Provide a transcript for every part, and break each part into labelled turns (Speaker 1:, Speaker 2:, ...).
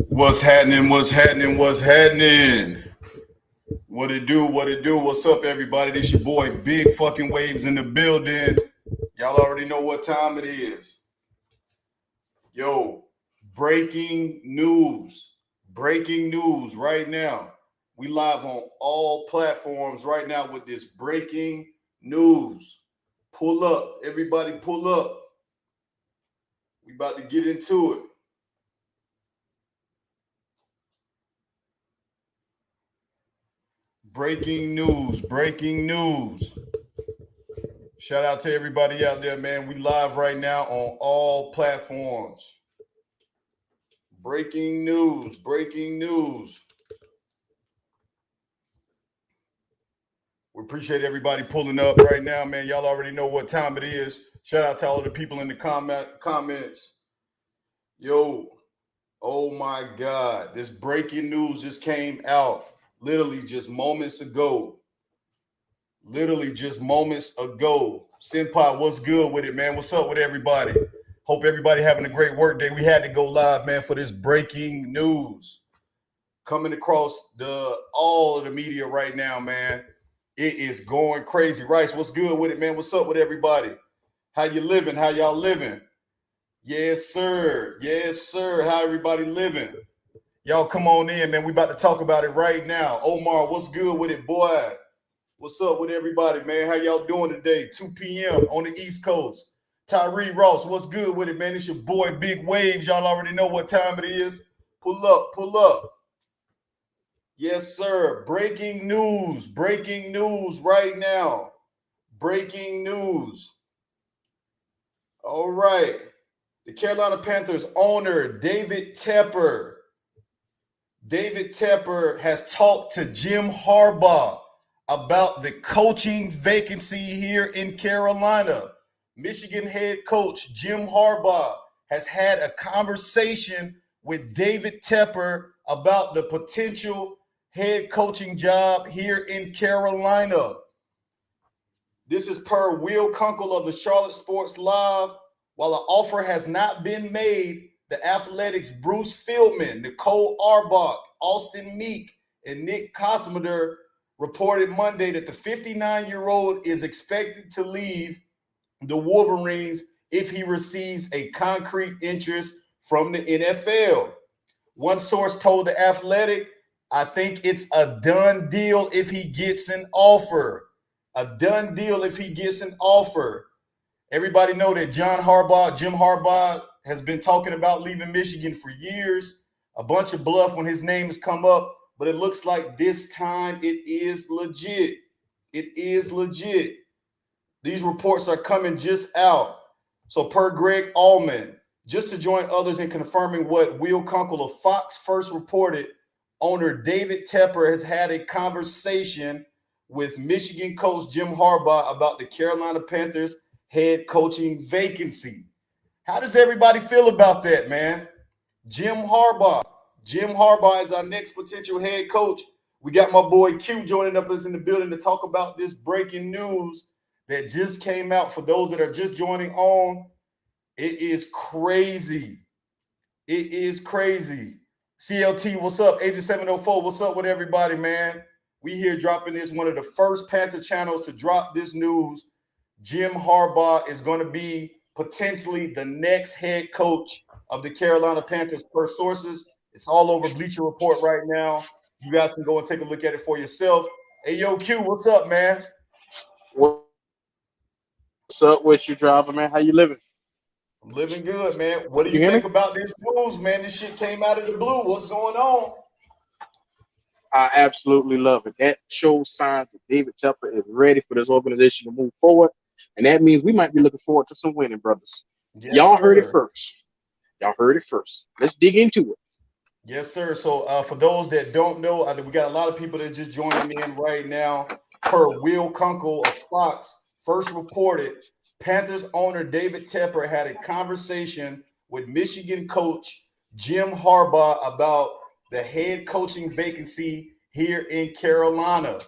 Speaker 1: What's happening? What's happening? What's happening? What it do? What it do? What's up, everybody? This your boy, Big Fucking Waves in the building. Y'all already know what time it is. Yo, breaking news. Breaking news right now. We live on all platforms right now with this breaking news. Pull up. Everybody pull up. We about to get into it. Breaking news, breaking news. Shout out to everybody out there, man. We live right now on all platforms. Breaking news, breaking news. We appreciate everybody pulling up right now, man. Y'all already know what time it is. Shout out to all of the people in the comments. Yo, oh my God. This breaking news just came out literally just moments ago. Literally just moments ago. Senpai, what's good with it, man? What's up with everybody? Hope everybody having a great work day. We had to go live, man, for this breaking news. Coming across all of the media right now, man. It is going crazy. Rice, what's good with it, man? What's up with everybody? How you living? How y'all living? Yes, sir. Yes, sir. How everybody living? Y'all come on in, man. We about to talk about it right now. Omar, what's good with it, boy? What's up with everybody, man? How y'all doing today? 2 p.m. on the East Coast. Tyree Ross, what's good with it, man? It's your boy, Big Waves. Y'all already know what time it is. Pull up, pull up. Yes, sir. Breaking news right now. Breaking news. All right. The Carolina Panthers owner, David Tepper. David Tepper has talked to Jim Harbaugh about the coaching vacancy here in Carolina. Michigan head coach Jim Harbaugh has had a conversation with David Tepper about the potential head coaching job here in Carolina. This is per Will Kunkel of the Charlotte Sports Live. While an offer has not been made, the Athletics' Bruce Fieldman, Nicole Arbach, Austin Meek, and Nick Kosmider reported Monday that the 59-year-old is expected to leave the Wolverines if he receives a concrete interest from the NFL. One source told The Athletic, I think it's a done deal if he gets an offer. A done deal if he gets an offer. Everybody know that Jim Harbaugh, has been talking about leaving Michigan for years. A bunch of bluff when his name has come up, but it looks like this time it is legit. It is legit. These reports are coming just out. So per Greg Allman, just to join others in confirming what Will Kunkel of Fox first reported, owner David Tepper has had a conversation with Michigan coach Jim Harbaugh about the Carolina Panthers head coaching vacancy. How does everybody feel about that, man? Jim Harbaugh. Jim Harbaugh is our next potential head coach. We got my boy Q joining us in the building to talk about this breaking news that just came out. For those that are just joining on, it is crazy. It is crazy. CLT, what's up? Agent 704, what's up with everybody, man? We here dropping this, one of the first Panther channels to drop this news. Jim Harbaugh is going to be potentially the next head coach of the Carolina Panthers per sources. It's all over Bleacher Report right now. You guys can go and take a look at it for yourself. Hey, yo, Q, what's up, man?
Speaker 2: What's up with you, driver, man? How you living?
Speaker 1: I'm living good, man. What do
Speaker 2: You
Speaker 1: you
Speaker 2: hear me?
Speaker 1: think about this news, man? This shit came out of the blue. What's going on?
Speaker 2: I absolutely love it. That shows signs that David Tepper is ready for this organization to move forward, and that means we might be looking forward to some winning, brothers.
Speaker 1: Yes,
Speaker 2: Y'all heard it
Speaker 1: sir.
Speaker 2: first. Y'all heard it first. Let's dig into it.
Speaker 1: Yes, sir. So for those that don't know, we got a lot of people that are just joining in right now. Per Will Kunkel of Fox first reported, Panthers owner David Tepper had a conversation with Michigan coach Jim Harbaugh about the head coaching vacancy here in Carolina.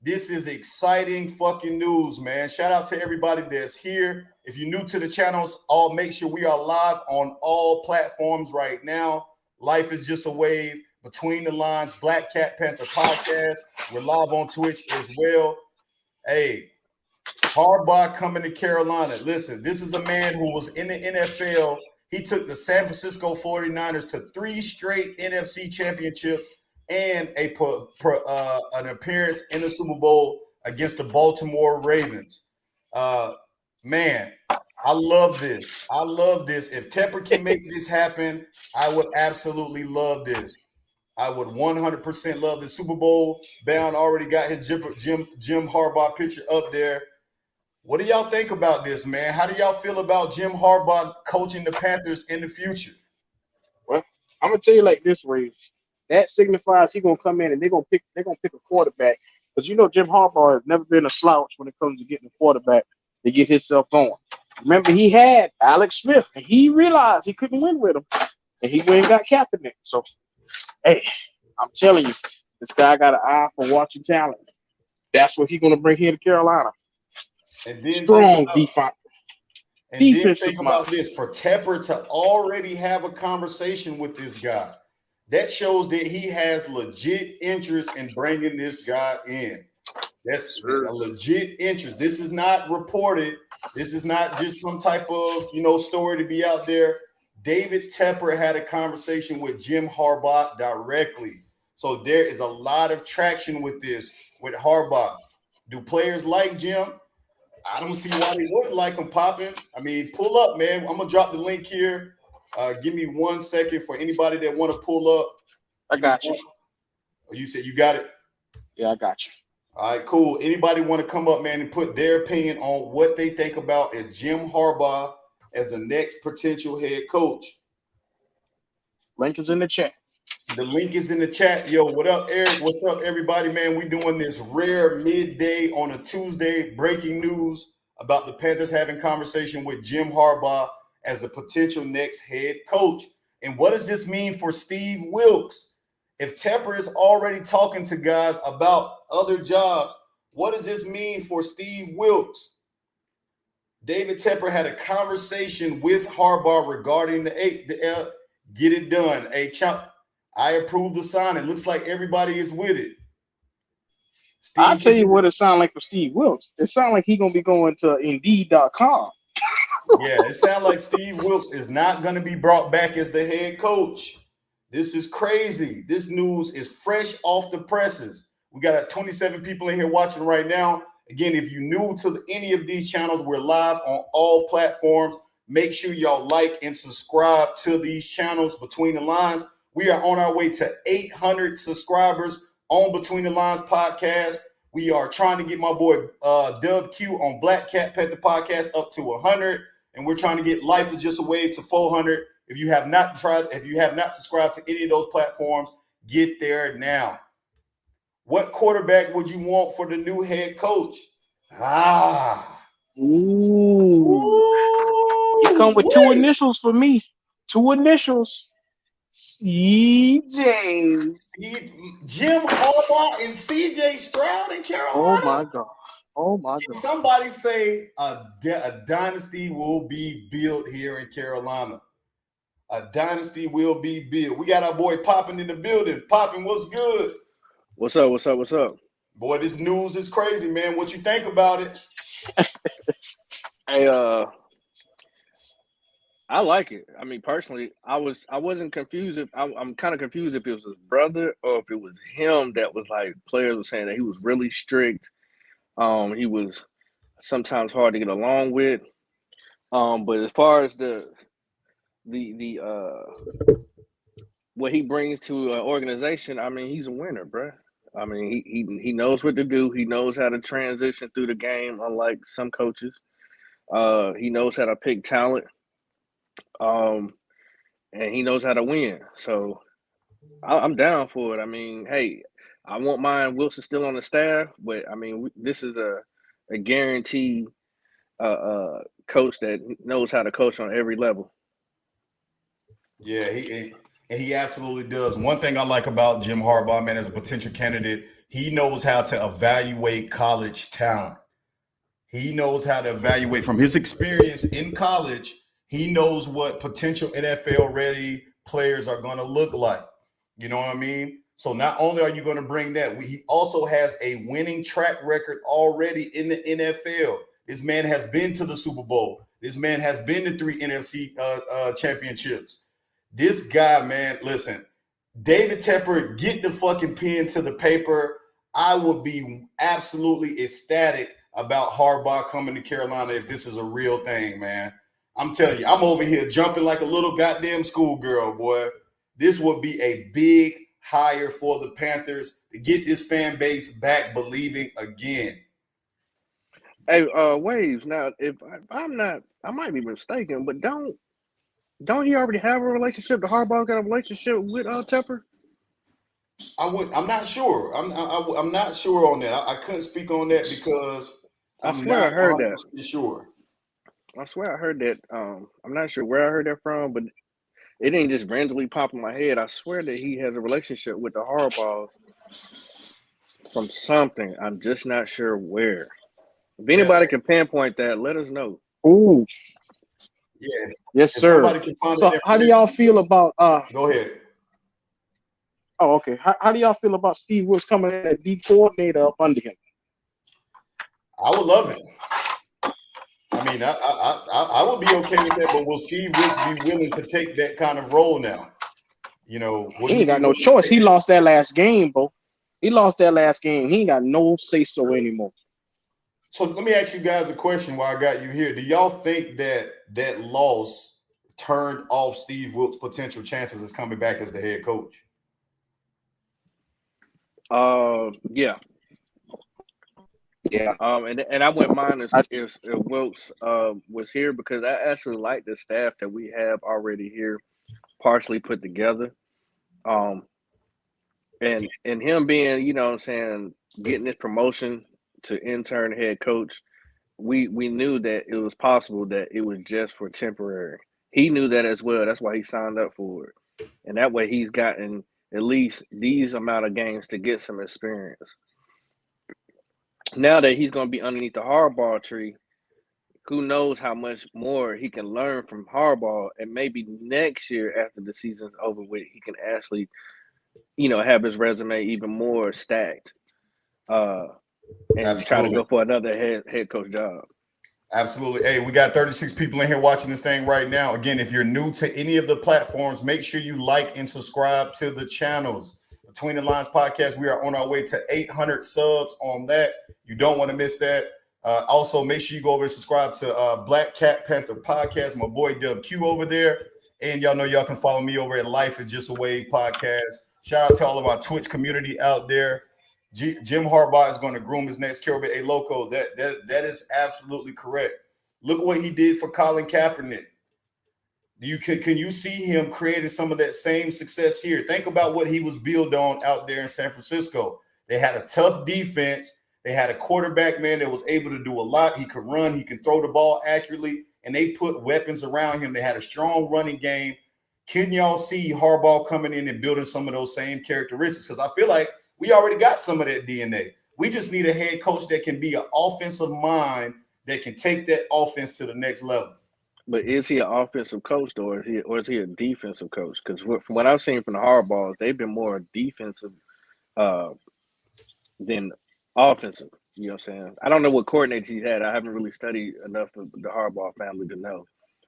Speaker 1: This is exciting fucking news, man. Shout out to everybody that's here. If you're new to the channels, make sure we are live on all platforms right now. Life is Just a Wave, Between the Lines, Black Cat Panther podcast. We're live on Twitch as well. Hey, Harbaugh coming to Carolina. Listen, this is the man who was in the NFL. He took the San Francisco 49ers to 3 straight NFC championships and an appearance in the Super Bowl against the Baltimore Ravens. Man, I love this. I love this. If Tepper can make this happen, I would absolutely love this. I would 100% love the Super Bowl. Bound already got his Jim Harbaugh picture up there. What do y'all think about this, man? How do y'all feel about Jim Harbaugh coaching the Panthers in the future?
Speaker 2: Well, I'm gonna tell you like this, Ray. That signifies he's gonna come in and they're gonna pick a quarterback. Because Jim Harbaugh has never been a slouch when it comes to getting a quarterback to get himself going. Remember, he had Alex Smith, and he realized he couldn't win with him, and he went and got Kaepernick. So, hey, I'm telling you, this guy got an eye for watching talent. That's what he's gonna bring here to Carolina.
Speaker 1: And then
Speaker 2: strong defense.
Speaker 1: And then think about this, for Tepper to already have a conversation with this guy, that shows that he has legit interest in bringing this guy in. That's a legit interest. This is not reported. This is not just some type of, story to be out there. David Tepper had a conversation with Jim Harbaugh directly. So there is a lot of traction with this, with Harbaugh. Do players like Jim? I don't see why they wouldn't like him popping. I mean, pull up, man. I'm going to drop the link here. Give me 1 second for anybody that want to pull up.
Speaker 2: I got you.
Speaker 1: You said you got it?
Speaker 2: Yeah, I got you.
Speaker 1: All right, cool. Anybody want to come up, man, and put their opinion on what they think about as Jim Harbaugh as the next potential head coach?
Speaker 2: Link is in the chat.
Speaker 1: The link is in the chat. Yo, what up, Eric? What's up, everybody, man? We doing this rare midday on a Tuesday breaking news about the Panthers having conversation with Jim Harbaugh as the potential next head coach. And what does this mean for Steve Wilks? If Tepper is already talking to guys about other jobs, what does this mean for Steve Wilks? David Tepper had a conversation with Harbaugh regarding the get it done. I approve the sign. It looks like everybody is with it.
Speaker 2: I'll tell you what it sounds like for Steve Wilks. It sounds like he's going to be going to Indeed.com.
Speaker 1: Yeah, it sounds like Steve Wilks is not going to be brought back as the head coach. This is crazy. This news is fresh off the presses. We got 27 people in here watching right now. Again, if you're new to any of these channels, we're live on all platforms. Make sure y'all like and subscribe to these channels, Between the Lines. We are on our way to 800 subscribers on Between the Lines podcast. We are trying to get my boy Dub Q on Black Cat Panther podcast up to 100, and we're trying to get Life is Just a Wave to 400. If you have not subscribed to any of those platforms, get there now. What quarterback would you want for the new head coach?
Speaker 2: You come with 2 initials for me. 2 initials. CJ.
Speaker 1: Jim Harbaugh and CJ Stroud in Carolina.
Speaker 2: Oh my God.
Speaker 1: Somebody say a dynasty will be built here in Carolina. A dynasty will be built. We got our boy Poppin in the building. Poppin, what's good?
Speaker 3: What's up?
Speaker 1: Boy, this news is crazy, man. What you think about it?
Speaker 3: Hey, I like it. I mean, personally, I wasn't confused. I'm kind of confused if it was his brother or if it was him that was like, players were saying that he was really strict. He was sometimes hard to get along with. But as far as the what he brings to an organization, I mean, he's a winner, bro. I mean, he knows what to do. He knows how to transition through the game, unlike some coaches. He knows how to pick talent. And he knows how to win. So I'm down for it. I mean, hey, I won't mind Wilson still on the staff, but I mean, this is a guaranteed coach that knows how to coach on every level.
Speaker 1: Yeah, he absolutely does. One thing I like about Jim Harbaugh, man, as a potential candidate, he knows how to evaluate college talent. He knows how to evaluate from his experience in college. He knows what potential NFL ready players are going to look like. You know what I mean? So not only are you going to bring that, he also has a winning track record already in the NFL. This man has been to the Super Bowl. This man has been to 3 NFC championships. This guy, man, listen, David Tepper, get the fucking pen to the paper. I would be absolutely ecstatic about Harbaugh coming to Carolina if this is a real thing, man. I'm telling you, I'm over here jumping like a little goddamn schoolgirl, boy. This would be a big hire for the Panthers to get this fan base back believing again.
Speaker 3: Hey, Waves. Now, if I'm not, I might be mistaken, but don't he already have a relationship? The Harbaugh got a relationship with Tepper?
Speaker 1: I'm not sure. I'm not sure on that. I couldn't speak on that because
Speaker 3: I
Speaker 1: I'm
Speaker 3: swear I
Speaker 1: not
Speaker 3: heard
Speaker 1: 100%
Speaker 3: that.
Speaker 1: sure.
Speaker 3: I swear I heard that. I'm not sure where I heard that from, but it didn't just randomly pop in my head. I swear that he has a relationship with the Harbaughs from something. I'm just not sure where. If anybody can pinpoint that, let us know.
Speaker 2: Ooh,
Speaker 1: Yeah.
Speaker 2: yes,
Speaker 1: If
Speaker 2: sir.
Speaker 1: somebody can find
Speaker 2: So
Speaker 1: that
Speaker 2: how do y'all feel
Speaker 1: information,
Speaker 2: about
Speaker 1: go ahead.
Speaker 2: Oh, okay. How do y'all feel about Steve Wilkes coming in as D coordinator up under him?
Speaker 1: I would love it. I mean, I would be okay with that, but will Steve Wilkes be willing to take that kind of role now? You know, would
Speaker 2: He
Speaker 1: he
Speaker 2: ain't
Speaker 1: be
Speaker 2: got no
Speaker 1: willing to
Speaker 2: choice.
Speaker 1: take
Speaker 2: He
Speaker 1: that?
Speaker 2: lost that last game, bro. He lost that last game. He ain't got no say-so anymore.
Speaker 1: So let me ask you guys a question while I got you here. Do y'all think that that loss turned off Steve Wilkes' potential chances of coming back as the head coach?
Speaker 3: Yeah.
Speaker 2: Yeah.
Speaker 3: And I wouldn't mind if Wilkes was here, because I actually like the staff that we have already here, partially put together. And him being, you know what I'm saying, getting this promotion to intern head coach, we knew that it was possible that it was just for temporary. He knew that as well. That's why he signed up for it. And that way he's gotten at least these amount of games to get some experience. Now that he's going to be underneath the Harbaugh tree, who knows how much more he can learn from Harbaugh, and maybe next year after the season's over with, he can actually, you know, have his resume even more stacked, and try to
Speaker 1: Absolutely.
Speaker 3: go for another head coach job.
Speaker 1: Absolutely. Hey, we got 36 people in here watching this thing right now. Again, if you're new to any of the platforms, make sure you like and subscribe to the channels. Between the Lines podcast, we are on our way to 800 subs on that. You don't want to miss that. Also, make sure you go over and subscribe to Black Cat Panther podcast, my boy Dub Q over there. And y'all know y'all can follow me over at Life is Just a Wave podcast. Shout out to all of our Twitch community out there. Jim Harbaugh is going to groom his next quarterback. Hey, Loco, that is absolutely correct. Look what he did for Colin Kaepernick. Can you see him creating some of that same success here? Think about what he was built on out there in San Francisco. They had a tough defense. They had a quarterback, man, that was able to do a lot. He could run. He could throw the ball accurately, and they put weapons around him. They had a strong running game. Can y'all see Harbaugh coming in and building some of those same characteristics? Because I feel like we already got some of that DNA. We just need a head coach that can be an offensive mind that can take that offense to the next level.
Speaker 3: But is he an offensive coach, or is he a defensive coach? Because from what I've seen from the Harbaughs, they've been more defensive than offensive. You know what I'm saying? I don't know what coordinators he had. I haven't really studied enough of the Harbaugh family to know.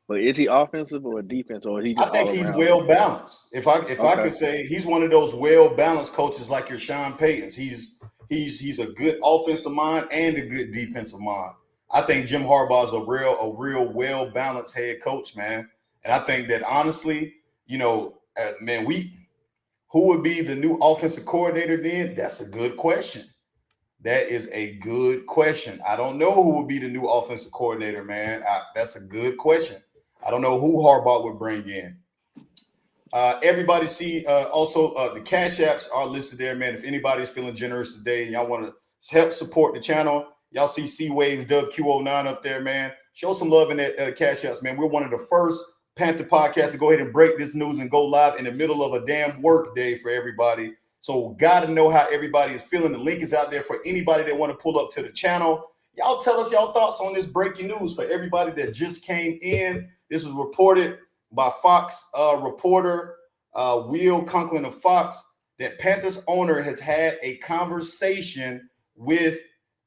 Speaker 3: But is he offensive or defense, or is he
Speaker 1: I
Speaker 3: just
Speaker 1: think
Speaker 3: all
Speaker 1: he's
Speaker 3: around?
Speaker 1: well balanced. If I
Speaker 3: Okay.
Speaker 1: could say, he's one of those well balanced coaches like your Sean Paytons. He's a good offensive mind and a good defensive mind. I think Jim Harbaugh is a real well balanced head coach, man. And I think that honestly, you know, man, who would be the new offensive coordinator then? That's a good question. That is a good question. I don't know who would be the new offensive coordinator, man. That's a good question. I don't know who Harbaugh would bring in. Everybody see also the Cash Apps are listed there, man. If anybody's feeling generous today and y'all want to help support the channel, y'all see C-Waves Dub Q09 up there, man. Show some love in that Cash Apps, man. We're one of the first Panther podcasts to go ahead and break this news and go live in the middle of a damn work day for everybody. So got to know how everybody is feeling. The link is out there for anybody that want to pull up to the channel. Y'all tell us y'all thoughts on this breaking news for everybody that just came in. This was reported by Fox reporter Will Conklin of Fox, that Panthers owner has had a conversation with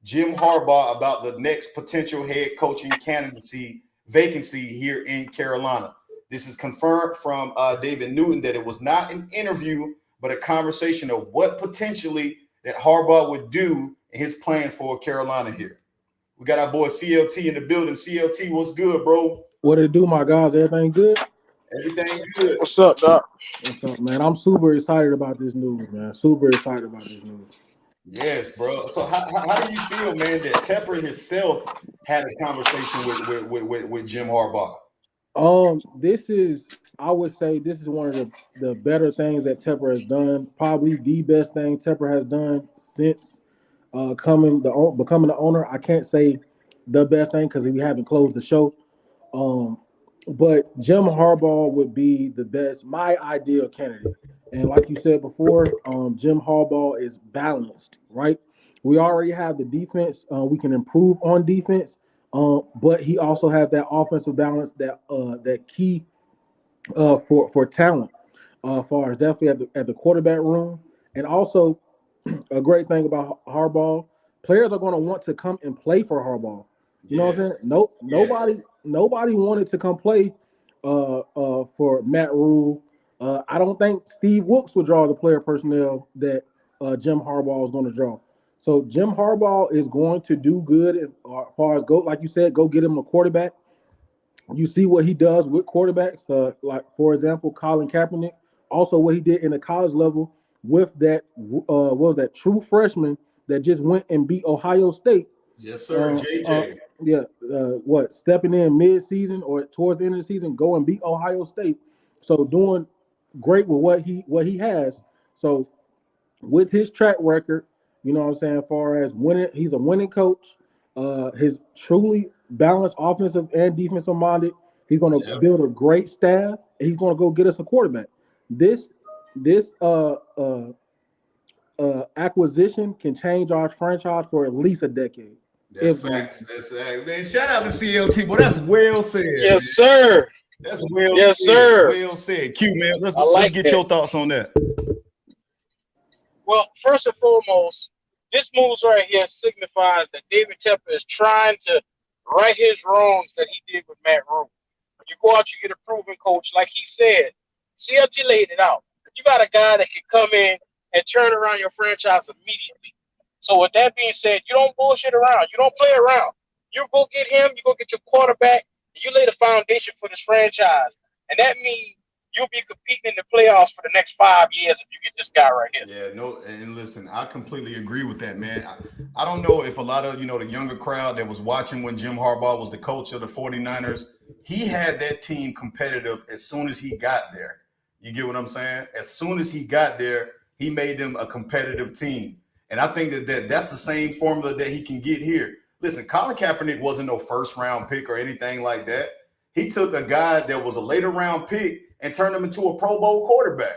Speaker 1: Jim Harbaugh about the next potential head coaching candidacy vacancy here in Carolina. This is confirmed from David Newton that it was not an interview, but a conversation of what potentially that Harbaugh would do in his plans for Carolina here. We got our boy CLT in the building. CLT, what's good, bro?
Speaker 4: What it do, my guys? Everything good?
Speaker 1: Everything good.
Speaker 2: What's up, Doc?
Speaker 4: What's up, man? I'm super excited about this news, man. Super excited about this news.
Speaker 1: Yes, bro. So how do you feel, man, that Tepper himself had a conversation with Jim Harbaugh?
Speaker 4: This is, I would say, this is one of the better things that Tepper has done. Probably the best thing Tepper has done since becoming the owner. I can't say the best thing because we haven't closed the show. But Jim Harbaugh would be the best, my ideal candidate. And like you said before, Jim Harbaugh is balanced, right? We already have the defense. We can improve on defense, but he also has that offensive balance, that key for talent, far as definitely at the quarterback room. And also, a great thing about Harbaugh, players are going to want to come and play for Harbaugh. You know what I'm saying? Nobody wanted to come play for Matt Rule. I don't think Steve Wilkes would draw the player personnel that Jim Harbaugh is going to draw. So Jim Harbaugh is going to do good as far as go, like you said, go get him a quarterback. You see what he does with quarterbacks, like for example, Colin Kaepernick. Also, what he did in the college level with that what was that true freshman that just went and beat Ohio State.
Speaker 1: Yes, sir, JJ.
Speaker 4: Stepping in mid-season or towards the end of the season, go and beat Ohio State. So doing great with what he has. So with his track record, you know what I'm saying, as far as winning, he's a winning coach. His truly balanced offensive and defensive minded. He's going to build a great staff. And he's going to go get us a quarterback. This acquisition can change our franchise for at least a decade.
Speaker 1: That's facts. That's man. Shout out to CLT, but that's well said.
Speaker 2: Yes,
Speaker 1: man.
Speaker 2: sir.
Speaker 1: That's well
Speaker 2: yes,
Speaker 1: said.
Speaker 2: Sir.
Speaker 1: Well said. Q, man. Let's get your thoughts on that.
Speaker 2: Well, first and foremost, this move right here signifies that David Tepper is trying to right his wrongs that he did with Matt Rule. When you go out, you get a proven coach. Like he said, CLT laid it out. You got a guy that can come in and turn around your franchise immediately. So with that being said, you don't bullshit around. You don't play around. You go get him. You go get your quarterback. And you lay the foundation for this franchise. And that means you'll be competing in the playoffs for the next 5 years if you get this guy right here.
Speaker 1: Yeah, no, and listen, I completely agree with that, man. I don't know if a lot of, the younger crowd that was watching when Jim Harbaugh was the coach of the 49ers, he had that team competitive as soon as he got there. You get what I'm saying? As soon as he got there, he made them a competitive team. And I think that's the same formula that he can get here. Listen, Colin Kaepernick wasn't no first-round pick or anything like that. He took a guy that was a later-round pick and turned him into a Pro Bowl quarterback.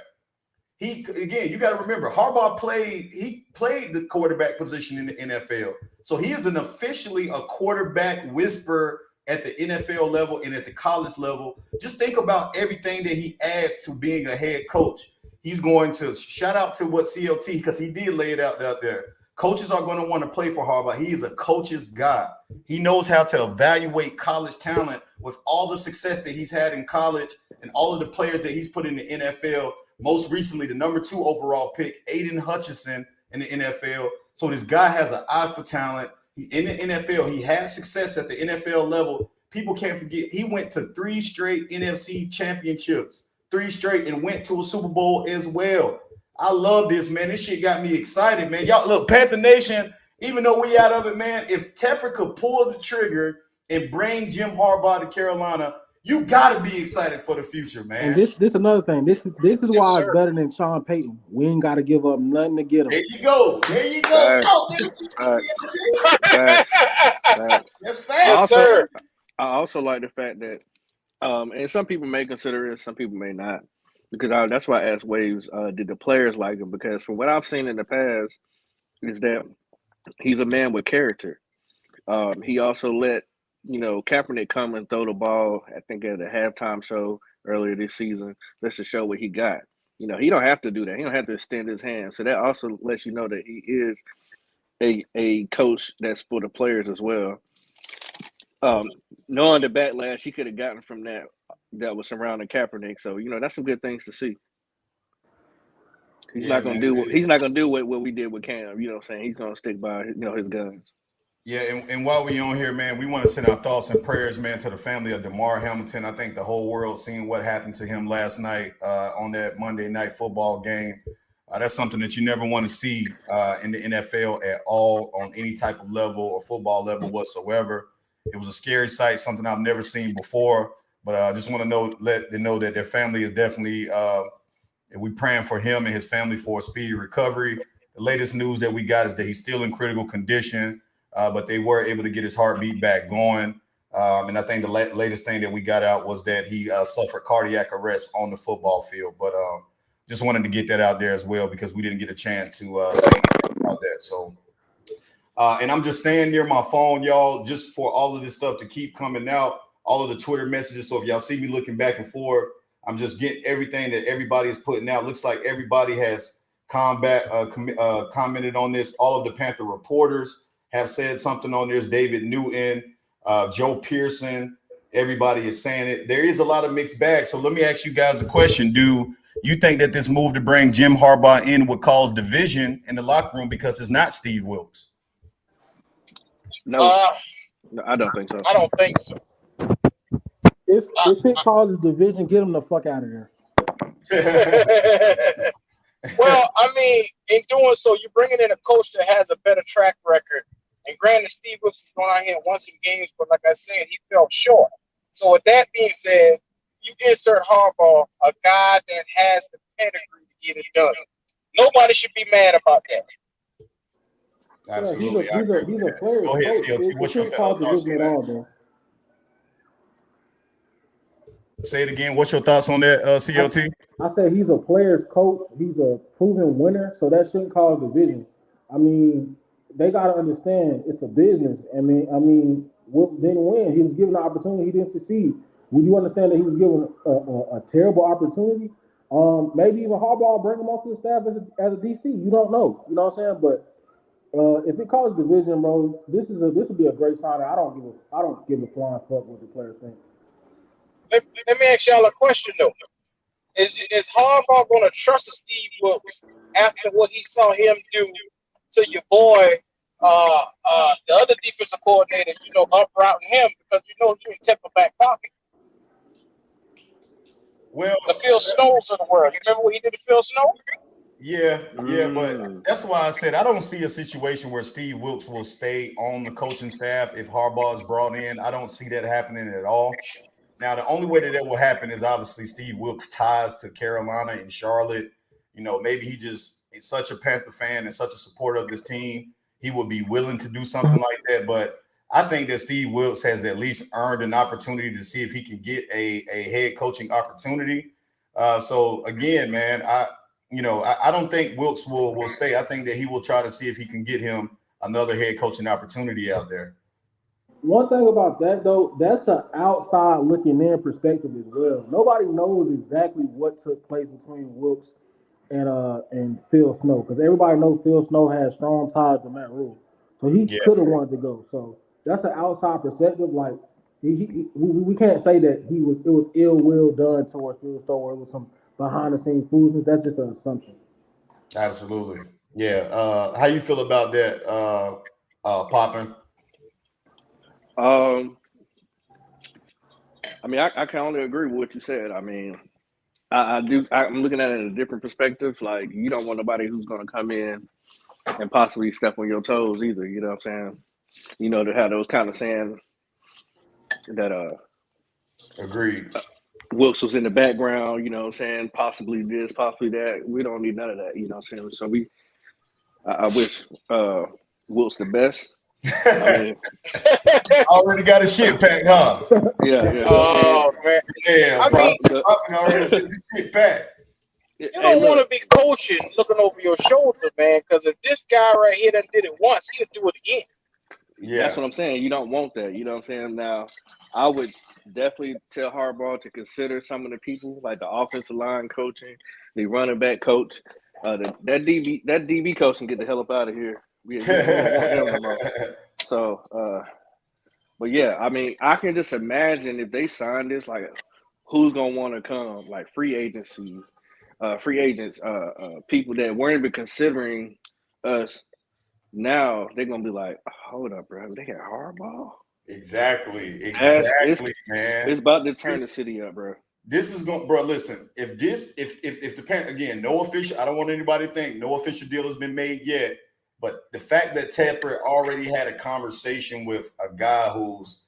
Speaker 1: You got to remember, Harbaugh played the quarterback position in the NFL. So he is officially a quarterback whisperer at the NFL level and at the college level. Just think about everything that he adds to being a head coach. He's going to shout out to what CLT, because he did lay it out there. Coaches are going to want to play for Harbaugh. He is a coach's guy. He knows how to evaluate college talent with all the success that he's had in college and all of the players that he's put in the NFL. Most recently, the number 2 overall pick, Aiden Hutchinson, in the NFL. So this guy has an eye for talent. In the NFL, he had success at the NFL level. People can't forget, he went to 3 straight NFC championships, 3 straight, and went to a Super Bowl as well. I love this, man. This shit got me excited, man. Y'all, look, Panther Nation, even though we out of it, man, if Tepper could pull the trigger and bring Jim Harbaugh to Carolina, you got to be excited for the future, man.
Speaker 4: And this another thing. This is why it's better than Sean Payton. We ain't got to give up nothing to get him.
Speaker 1: There you go. Talk this. That's fast.
Speaker 3: I also like the fact that, and some people may consider it, some people may not. Because that's why I asked Waves, did the players like him? Because from what I've seen in the past is that he's a man with character. He also let, Kaepernick come and throw the ball, I think, at a halftime show earlier this season, just to show what he got. You know, he don't have to do that. He don't have to extend his hand. So that also lets you know that he is a coach that's for the players as well. Knowing the backlash he could have gotten from that was surrounding Kaepernick. So, you know, that's some good things to see. He's
Speaker 1: Yeah,
Speaker 3: not gonna
Speaker 1: man.
Speaker 3: do what we did with Cam. You know what I'm saying? He's gonna stick by his guns.
Speaker 1: Yeah, and while we on here, man, we want to send our thoughts and prayers, man, to the family of DeMar Hamilton. I think the whole world seen what happened to him last night on that Monday night football game. That's something that you never want to see in the NFL at all, on any type of level or football level whatsoever. It was a scary sight, something I've never seen before. But I just want to let them know that their family is definitely, and we praying for him and his family for a speedy recovery. The latest news that we got is that he's still in critical condition. But they were able to get his heartbeat back going. And I think the latest thing that we got out was that he suffered cardiac arrest on the football field. But just wanted to get that out there as well, because we didn't get a chance to say anything about that. So, and I'm just staying near my phone, y'all, just for all of this stuff to keep coming out, all of the Twitter messages. So if y'all see me looking back and forth, I'm just getting everything that everybody is putting out. Looks like everybody has commented on this. All of the Panther reporters have said something on this. David Newton, Joe Pearson, everybody is saying it. There is a lot of mixed bags. So let me ask you guys a question. Do you think that this move to bring Jim Harbaugh in would cause division in the locker room because it's not Steve Wilkes?
Speaker 3: No, I don't think so.
Speaker 2: I don't think so.
Speaker 4: If it causes division, get him the fuck out of there.
Speaker 2: Well, I mean, in doing so, you're bringing in a coach that has a better track record. And granted, Steve Wilkes has gone out here and won some games, but like I said, he fell short. So with that being said, you insert Harbaugh, a guy that has the pedigree to get it done. Nobody should be mad about that.
Speaker 1: Absolutely.
Speaker 4: Yeah, he's a player.
Speaker 1: Go ahead, CLT. What's your thoughts on that? Say it again. What's your thoughts on that, CLT?
Speaker 4: I said he's a player's coach. He's a proven winner, so that shouldn't cause division. I mean, they got to understand it's a business. I mean, Wilkes didn't win. He was given an opportunity. He didn't succeed. Would you understand that he was given a terrible opportunity? Maybe even Harbaugh bring him onto the staff as a DC. You don't know. You know what I'm saying? But if it causes division, bro, this would be a great sign. I don't give a flying fuck what the players think.
Speaker 2: Let me ask y'all a question though. Is Harbaugh going to trust Steve Wilkes after what he saw him do to your boy, the other defensive coordinator, uprouting him because he in Tepper back pocket?
Speaker 1: Well,
Speaker 2: the Phil Snows of the world. You remember what he did to Phil Snow?
Speaker 1: Yeah, but that's why I said I don't see a situation where Steve Wilkes will stay on the coaching staff if Harbaugh is brought in. I don't see that happening at all. Now, the only way that will happen is obviously Steve Wilkes' ties to Carolina and Charlotte. Maybe he just is such a Panther fan and such a supporter of this team, he would be willing to do something like that. But I think that Steve Wilkes has at least earned an opportunity to see if he can get a head coaching opportunity. So again, man, I don't think Wilkes will stay. I think that he will try to see if he can get him another head coaching opportunity out there.
Speaker 4: One thing about that, though, that's an outside looking in perspective as well. Nobody knows exactly what took place between Wilkes and Phil Snow, because everybody knows Phil Snow has strong ties to Matt Rule, so he could have wanted to go. So that's an outside perspective. Like we can't say that it was ill will done towards Phil Snow, or it was some behind the scenes foolishness. That's just an assumption.
Speaker 1: Absolutely, yeah. How you feel about that, Poppin?
Speaker 3: I mean, I can only agree with what you said. I mean, I'm looking at it in a different perspective. Like, you don't want nobody who's going to come in and possibly step on your toes either. You know what I'm saying? To have those kind of saying that
Speaker 1: Agreed.
Speaker 3: Wilkes was in the background, saying possibly this, possibly that. We don't need none of that, you know what I'm saying? So I wish Wilkes the best. I mean,
Speaker 1: already got his shit packed, huh?
Speaker 3: Yeah.
Speaker 2: Oh, man.
Speaker 1: Yeah, Poppin already said his shit packed.
Speaker 2: You don't want to be coaching looking over your shoulder, man, because if this guy right here done did it once, he'll do it again.
Speaker 3: Yeah. That's what I'm saying. You don't want that. You know what I'm saying? Now, I would definitely tell Harbaugh to consider some of the people, like the offensive line coaching, the running back coach. That DB coach can get the hell up out of here. We don't want him no more. So, but yeah, I mean, I can just imagine if they sign this, like, who's gonna want to come, like free agents, people that weren't even considering us. Now they're gonna be like, hold up, bro, they got Harbaugh.
Speaker 1: Exactly, man.
Speaker 3: It's about to turn the city up, bro.
Speaker 1: This is going, bro. Listen, if the Panther, again, no official. I don't want anybody to think no official deal has been made yet. But the fact that Tepper already had a conversation with a guy who's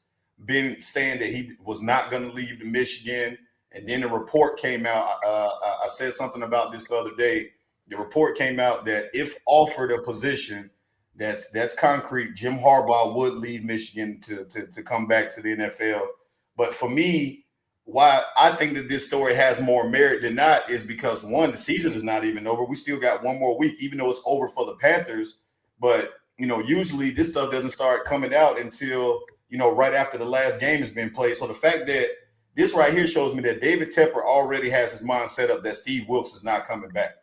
Speaker 1: been saying that he was not going to leave to Michigan, and then the report came out. I said something about this the other day. The report came out that if offered a position that's concrete, Jim Harbaugh would leave Michigan to come back to the NFL. But for me, why I think that this story has more merit than not is because, one, the season is not even over. We still got one more week, even though it's over for the Panthers. But, usually this stuff doesn't start coming out until, right after the last game has been played. So the fact that this right here shows me that David Tepper already has his mind set up that Steve Wilkes is not coming back.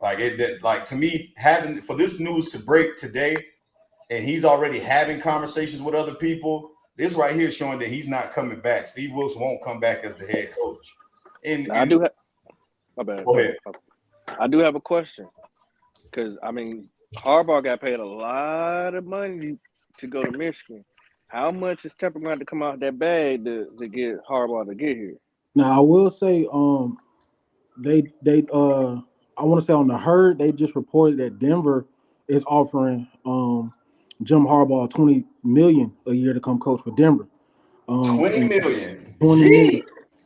Speaker 1: To me, for this news to break today, and he's already having conversations with other people, this right here is showing that he's not coming back. Steve Wilkes won't come back as the head coach.
Speaker 3: I do have my bad.
Speaker 1: Go ahead.
Speaker 3: I do have a question, because Harbaugh got paid a lot of money to go to Michigan. How much is Tepper going to come out that bag to get Harbaugh to get here?
Speaker 4: Now I will say, I want to say on the herd, they just reported that Denver is offering Jim Harbaugh $20 million a year to come coach for Denver.
Speaker 1: $20 million.
Speaker 4: $20 million.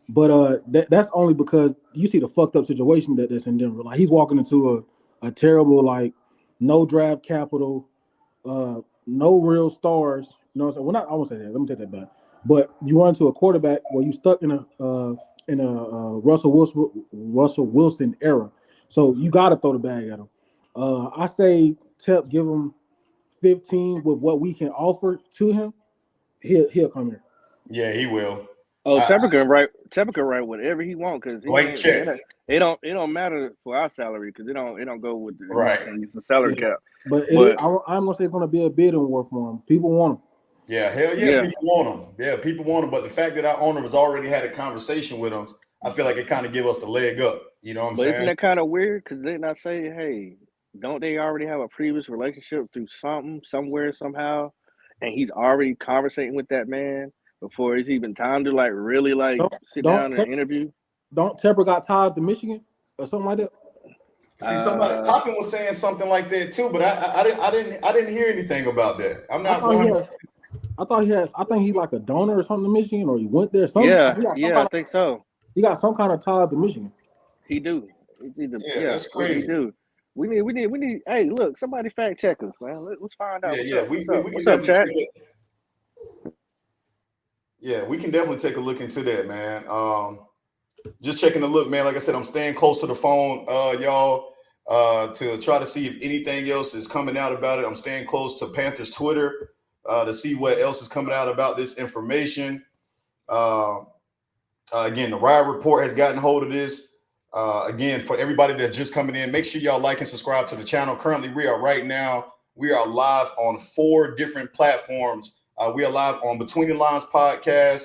Speaker 4: But that's only because you see the fucked up situation that's in Denver. Like, he's walking into a terrible, like, no draft capital, no real stars. You know what I'm saying? Well, I won't say that. Let me take that back. But you run into a quarterback where you stuck in a Russell Wilson era. So you got to throw the bag at him. I say, Tep, give him 15 with what we can offer to him. He'll come here.
Speaker 1: Yeah, he will.
Speaker 3: Oh, Tepper can write whatever he wants, because it don't matter for our salary, because it don't go with the salary cap.
Speaker 4: But I'm gonna say it's gonna be a bidding war for him. People want him.
Speaker 1: Yeah, hell yeah, people want him. Yeah, people want him. But the fact that our owner has already had a conversation with him, I feel like it kind of give us the leg up. You know what I'm saying?
Speaker 3: But isn't that kind of weird? Because they not say, hey, don't they already have a previous relationship through something, somewhere, somehow, and he's already conversating with that man before it's even time to really sit down and interview?
Speaker 4: Don't Tepper got tied to Michigan or something like that?
Speaker 1: See, somebody Poppin was saying something like that too, but I didn't hear anything about that. I'm not.
Speaker 4: I think he's like a donor or something to Michigan, or he went there.
Speaker 3: I think so.
Speaker 4: He got some kind of tie to Michigan.
Speaker 3: He do. It's either,
Speaker 1: that's crazy.
Speaker 3: He do. We need. Hey, look, somebody fact check us, man. Let's find out. What's up, chat?
Speaker 1: Yeah, we can definitely take a look into that, man. Just checking the look, man. Like I said, I'm staying close to the phone, y'all, to try to see if anything else is coming out about it. I'm staying close to Panthers Twitter to see what else is coming out about this information. Again, the Riot Report has gotten hold of this. Again, for everybody that's just coming in, make sure y'all like and subscribe to the channel. Currently, we are live on 4 different platforms. We are live on Between the Lines podcast.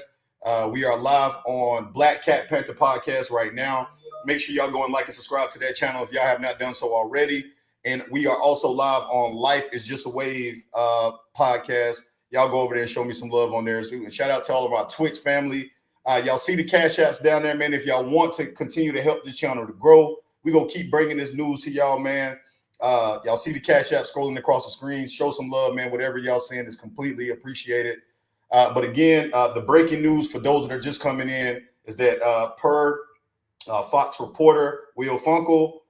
Speaker 1: We are live on Black Cat Panther podcast right now. Make sure y'all go and like and subscribe to that channel if y'all have not done so already. And we are also live on Life is Just a Wave podcast. Y'all go over there and show me some love on there. So shout out to all of our Twitch family. Y'all see the Cash Apps down there, man. If y'all want to continue to help this channel to grow, we're going to keep bringing this news to y'all, man. Y'all see the Cash App scrolling across the screen. Show some love, man. Whatever y'all saying is completely appreciated. But again, the breaking news for those that are just coming in is that per Fox reporter Will Funkel,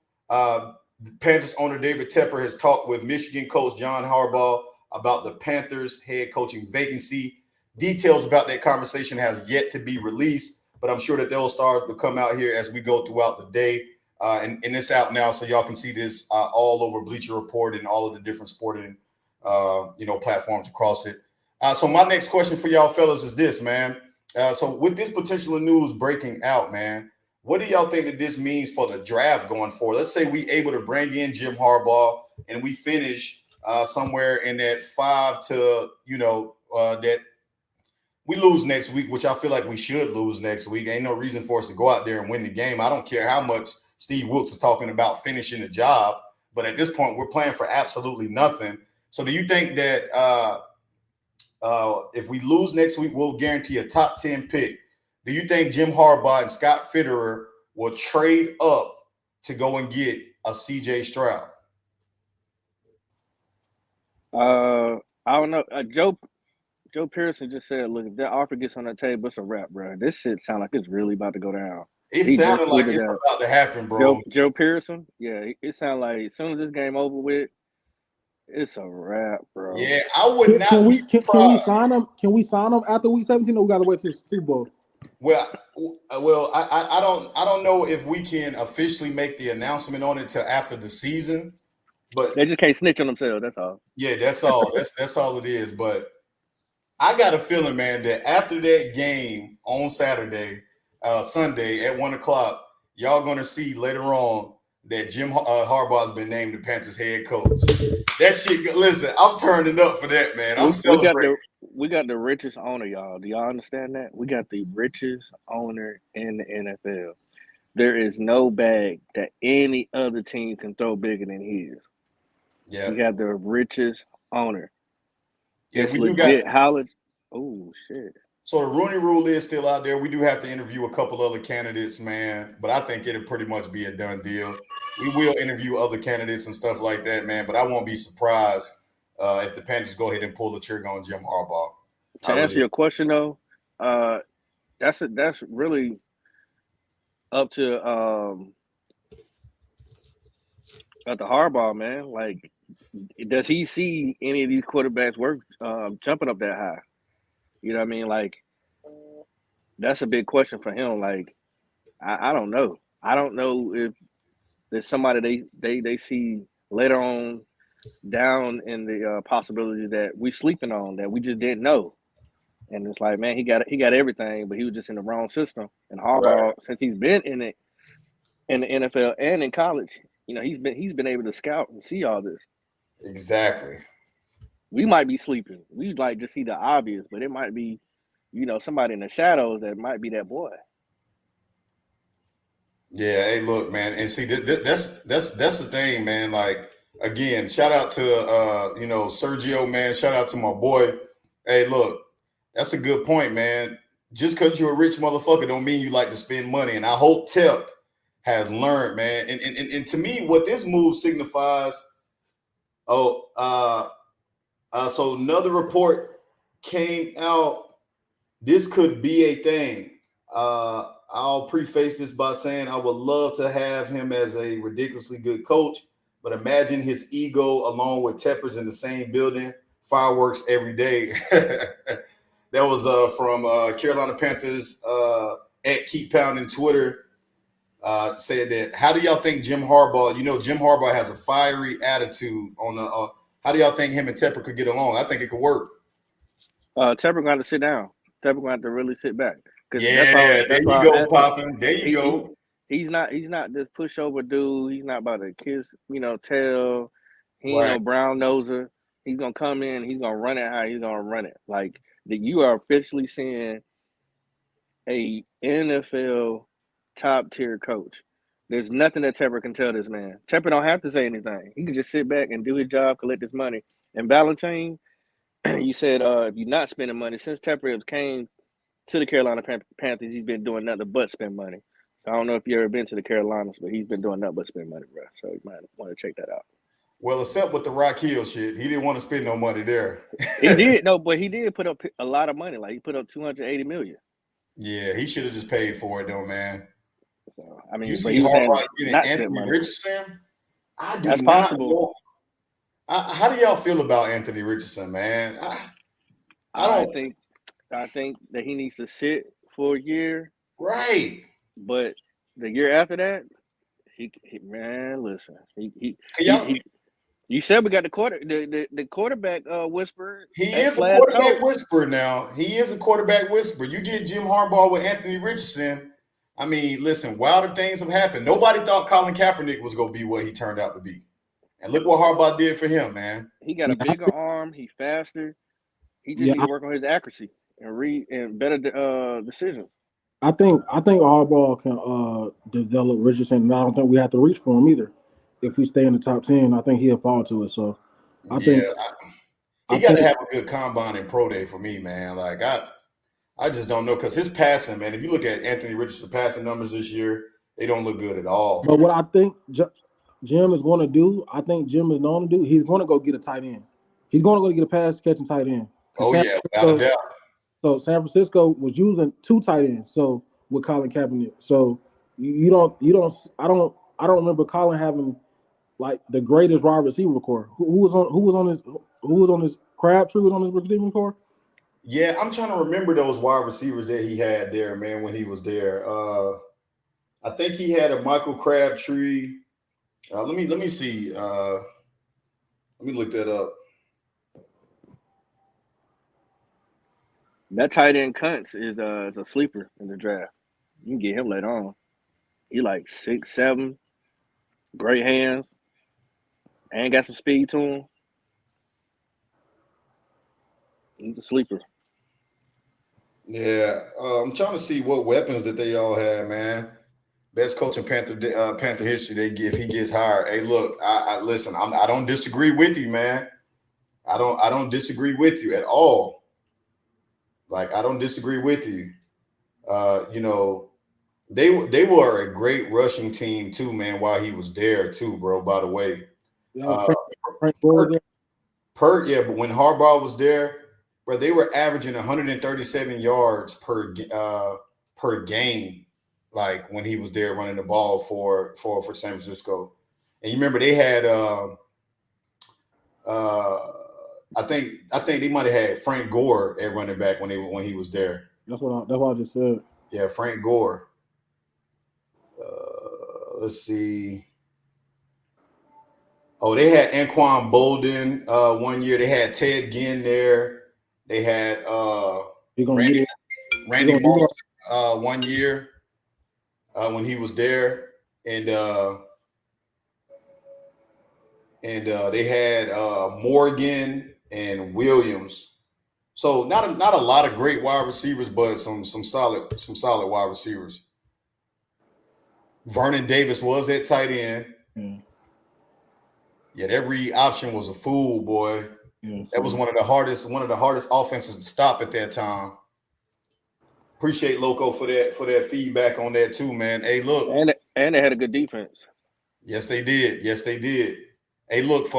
Speaker 1: Panthers owner David Tepper has talked with Michigan coach John Harbaugh about the Panthers head coaching vacancy. Details about that conversation has yet to be released, but I'm sure that they'll start to come out here as we go throughout the day. And it's out now, so y'all can see this all over Bleacher Report and all of the different sporting, platforms across it. So my next question for y'all fellas is this, man. So with this potential news breaking out, man, what do y'all think that this means for the draft going forward? Let's say we able to bring in Jim Harbaugh and we finish somewhere in that 5 to, that we lose next week, which I feel like we should lose next week. Ain't no reason for us to go out there and win the game. I don't care how much Steve Wilkes is talking about finishing the job, but at this point, we're playing for absolutely nothing. So do you think that if we lose next week, we'll guarantee a top 10 pick? Do you think Jim Harbaugh and Scott Fitterer will trade up to go and get a CJ Stroud?
Speaker 3: I don't know. Joe Pearson just said, "Look, if that offer gets on the table, it's a wrap, bro. This shit sound like it's really about to go down."
Speaker 1: It sounded like it's about to happen, bro.
Speaker 3: Joe Pearson, yeah, it sounded like as soon as this game over with, it's a wrap, bro.
Speaker 1: Yeah, I would not.
Speaker 4: Can we sign him? Can we sign him after week 17, or we got to wait till Super Bowl?
Speaker 1: Well, I don't know if we can officially make the announcement on it till after the season, but
Speaker 3: they just can't snitch on themselves. That's all.
Speaker 1: Yeah, that's all. That's all it is. But I got a feeling, man, that after that game on Sunday at 1:00, y'all going to see later on that Jim Harbaugh has been named the Panthers head coach. That shit, listen, I'm turning up for that, man. I'm celebrating.
Speaker 3: We got the richest owner, y'all. Do y'all understand that? We got the richest owner in the NFL. There is no bag that any other team can throw bigger than his.
Speaker 1: Yeah.
Speaker 3: We got the richest owner.
Speaker 1: Yeah,
Speaker 3: it's legit. Oh, shit.
Speaker 1: So the Rooney Rule is still out there. We do have to interview a couple other candidates, man. But I think it'll pretty much be a done deal. We will interview other candidates and stuff like that, man. But I won't be surprised if the Panthers go ahead and pull the trigger on Jim Harbaugh.
Speaker 3: To answer your question, though, that's really up to at the Harbaugh, man. Like, does he see any of these quarterbacks work jumping up that high? You know what I mean? Like, that's a big question for him. Like, I don't know. I don't know if there's somebody they see later on down in the possibility that we sleeping on that we just didn't know. And it's like, man, he got everything, but he was just in the wrong system. And Harbaugh, since he's been in the NFL and in college, you know, he's been able to scout and see all this.
Speaker 1: Exactly.
Speaker 3: We might be sleeping. We like just see the obvious, but it might be, you know, somebody in the shadows that might be that boy.
Speaker 1: Yeah, hey, look, man, and see that's the thing, man. Like, again, shout out to Sergio, man. Shout out to my boy. Hey, look, that's a good point, man. Just because you're a rich motherfucker don't mean you like to spend money. And I hope Tep has learned, man. And to me, what this move signifies. So another report came out. This could be a thing. I'll preface this by saying I would love to have him as a ridiculously good coach, but imagine his ego along with Tepper's in the same building, fireworks every day. That was from Carolina Panthers at Keep Pounding Twitter. Said that, how do y'all think Jim Harbaugh, Jim Harbaugh has a fiery attitude on the how do y'all think him and Tepper could get along? I think it could work.
Speaker 3: Tepper going to sit down. Tepper going to really sit back.
Speaker 1: Yeah, there you go, Poppin'. There you go.
Speaker 3: He's not this pushover dude. He's not about to kiss, tell. He ain't no brown noser. He's gonna come in. He's gonna run it how he's gonna run it. Like, that you are officially seeing a NFL top tier coach. There's nothing that Tepper can tell this man. Tepper don't have to say anything. He can just sit back and do his job, collect his money. And Valentine, you said if you're not spending money, since Tepper came to the Carolina Panthers, he's been doing nothing but spend money. So I don't know if you've ever been to the Carolinas, but he's been doing nothing but spend money, bro. So you might want to check that out.
Speaker 1: Well, except with the Rock Hill shit, he didn't want to spend no money there.
Speaker 3: He did, but he did put up a lot of money. Like, he put up $280 million.
Speaker 1: Yeah, he should have just paid for it, though, man.
Speaker 3: So, I mean,
Speaker 1: you see Harbaugh getting Anthony Richardson? That's possible. How do y'all feel about Anthony Richardson, man?
Speaker 3: I think that he needs to sit for a year.
Speaker 1: Right.
Speaker 3: But the year after that, he man, listen. You said we got the quarterback whisperer.
Speaker 1: He is a quarterback whisperer now. He is a quarterback whisperer. You get Jim Harbaugh with Anthony Richardson, I mean, listen, wilder things have happened. Nobody thought Colin Kaepernick was going to be what he turned out to be. And look what Harbaugh did for him, man.
Speaker 3: He got a bigger arm. He faster. He just
Speaker 4: Yeah,
Speaker 3: need to work on his accuracy and better decisions.
Speaker 4: I think Harbaugh can develop Richardson, and I don't think we have to reach for him either. If we stay in the top 10, I think he'll fall to it. So I think
Speaker 1: he got to have a good combine and pro day for me, man. Like I just don't know because his passing, man. If you look at Anthony Richardson's passing numbers this year, they don't look good at all.
Speaker 4: But what I think Jim is going to do, I think Jim is known to do. He's going to go get a tight end. He's going to go get a pass catching tight end.
Speaker 1: Oh yeah, without a doubt.
Speaker 4: So San Francisco was using 2 tight ends. So with Colin Kaepernick, so I don't remember Colin having like the greatest wide receiver core. Who was on his Crabtree was on his receiving core?
Speaker 1: Yeah, I'm trying to remember those wide receivers that he had there, man, when he was there. I think he had a Michael Crabtree. Let me see. Let me look that up.
Speaker 3: That tight end Kuntz is a sleeper in the draft. You can get him later on. He like 6'7", great hands, and got some speed to him. He's a sleeper.
Speaker 1: Yeah, I'm trying to see what weapons that they all had, man. Best coach in Panther history. If he gets hired. Hey, look, I listen. I don't disagree with you, man. I don't disagree with you at all. Like I don't disagree with you. You know, they were a great rushing team too, man. While he was there too, bro. By the way,
Speaker 4: Frank Gore.
Speaker 1: But when Harbaugh was there, bro, they were averaging 137 yards per game, like when he was there running the ball for San Francisco. And you remember they had I think they might have had Frank Gore at running back when he was there.
Speaker 4: That's what I just said.
Speaker 1: Yeah, Frank Gore. Let's see. Oh, they had Anquan Bolden 1 year. They had Ted Ginn there. They had Randy Moss 1 year when he was there, and they had Morgan and Williams. So not a lot of great wide receivers, but some solid wide receivers. Vernon Davis was at tight end. Yeah, that read option was a fool, boy. Yeah, that was one of the hardest offenses to stop at that time. Appreciate Loco for that feedback on that too, man. Hey, look,
Speaker 3: and they had a good defense.
Speaker 1: Yes, they did. Hey, look,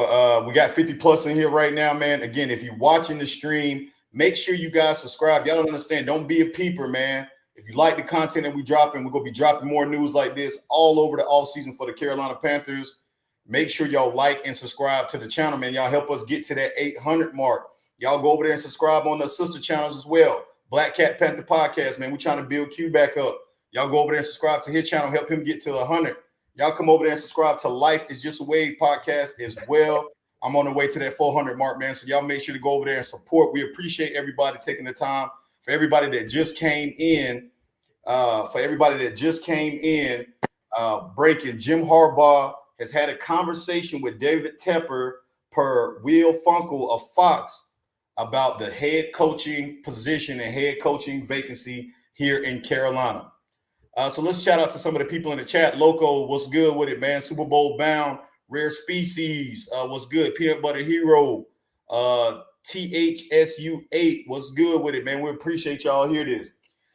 Speaker 1: we got 50 plus in here right now, man. Again, if you're watching the stream, make sure you guys subscribe. Y'all don't understand. Don't be a peeper, man. If you like the content that we're going to be dropping more news like this all over the offseason for the Carolina Panthers. Make sure y'all like and subscribe to the channel, man. Y'all help us get to that 800 mark. Y'all go over there and subscribe on the sister channels as well. Black Cat Panther Podcast, man. We're trying to build Q back up. Y'all go over there and subscribe to his channel. Help him get to 100. Y'all come over there and subscribe to Life is Just a Wave podcast as well. I'm on the way to that 400 mark, man. So y'all make sure to go over there and support. We appreciate everybody taking the time. For everybody that just came in, breaking, Jim Harbaugh has had a conversation with David Tepper per Will Funkel of Fox about the head coaching position and head coaching vacancy here in Carolina. So let's shout out to some of the people in the chat. Loco, what's good with it, man? Super Bowl bound, Rare Species, what's good? Peanut Butter Hero, THSU8, what's good with it, man? We appreciate y'all hear this.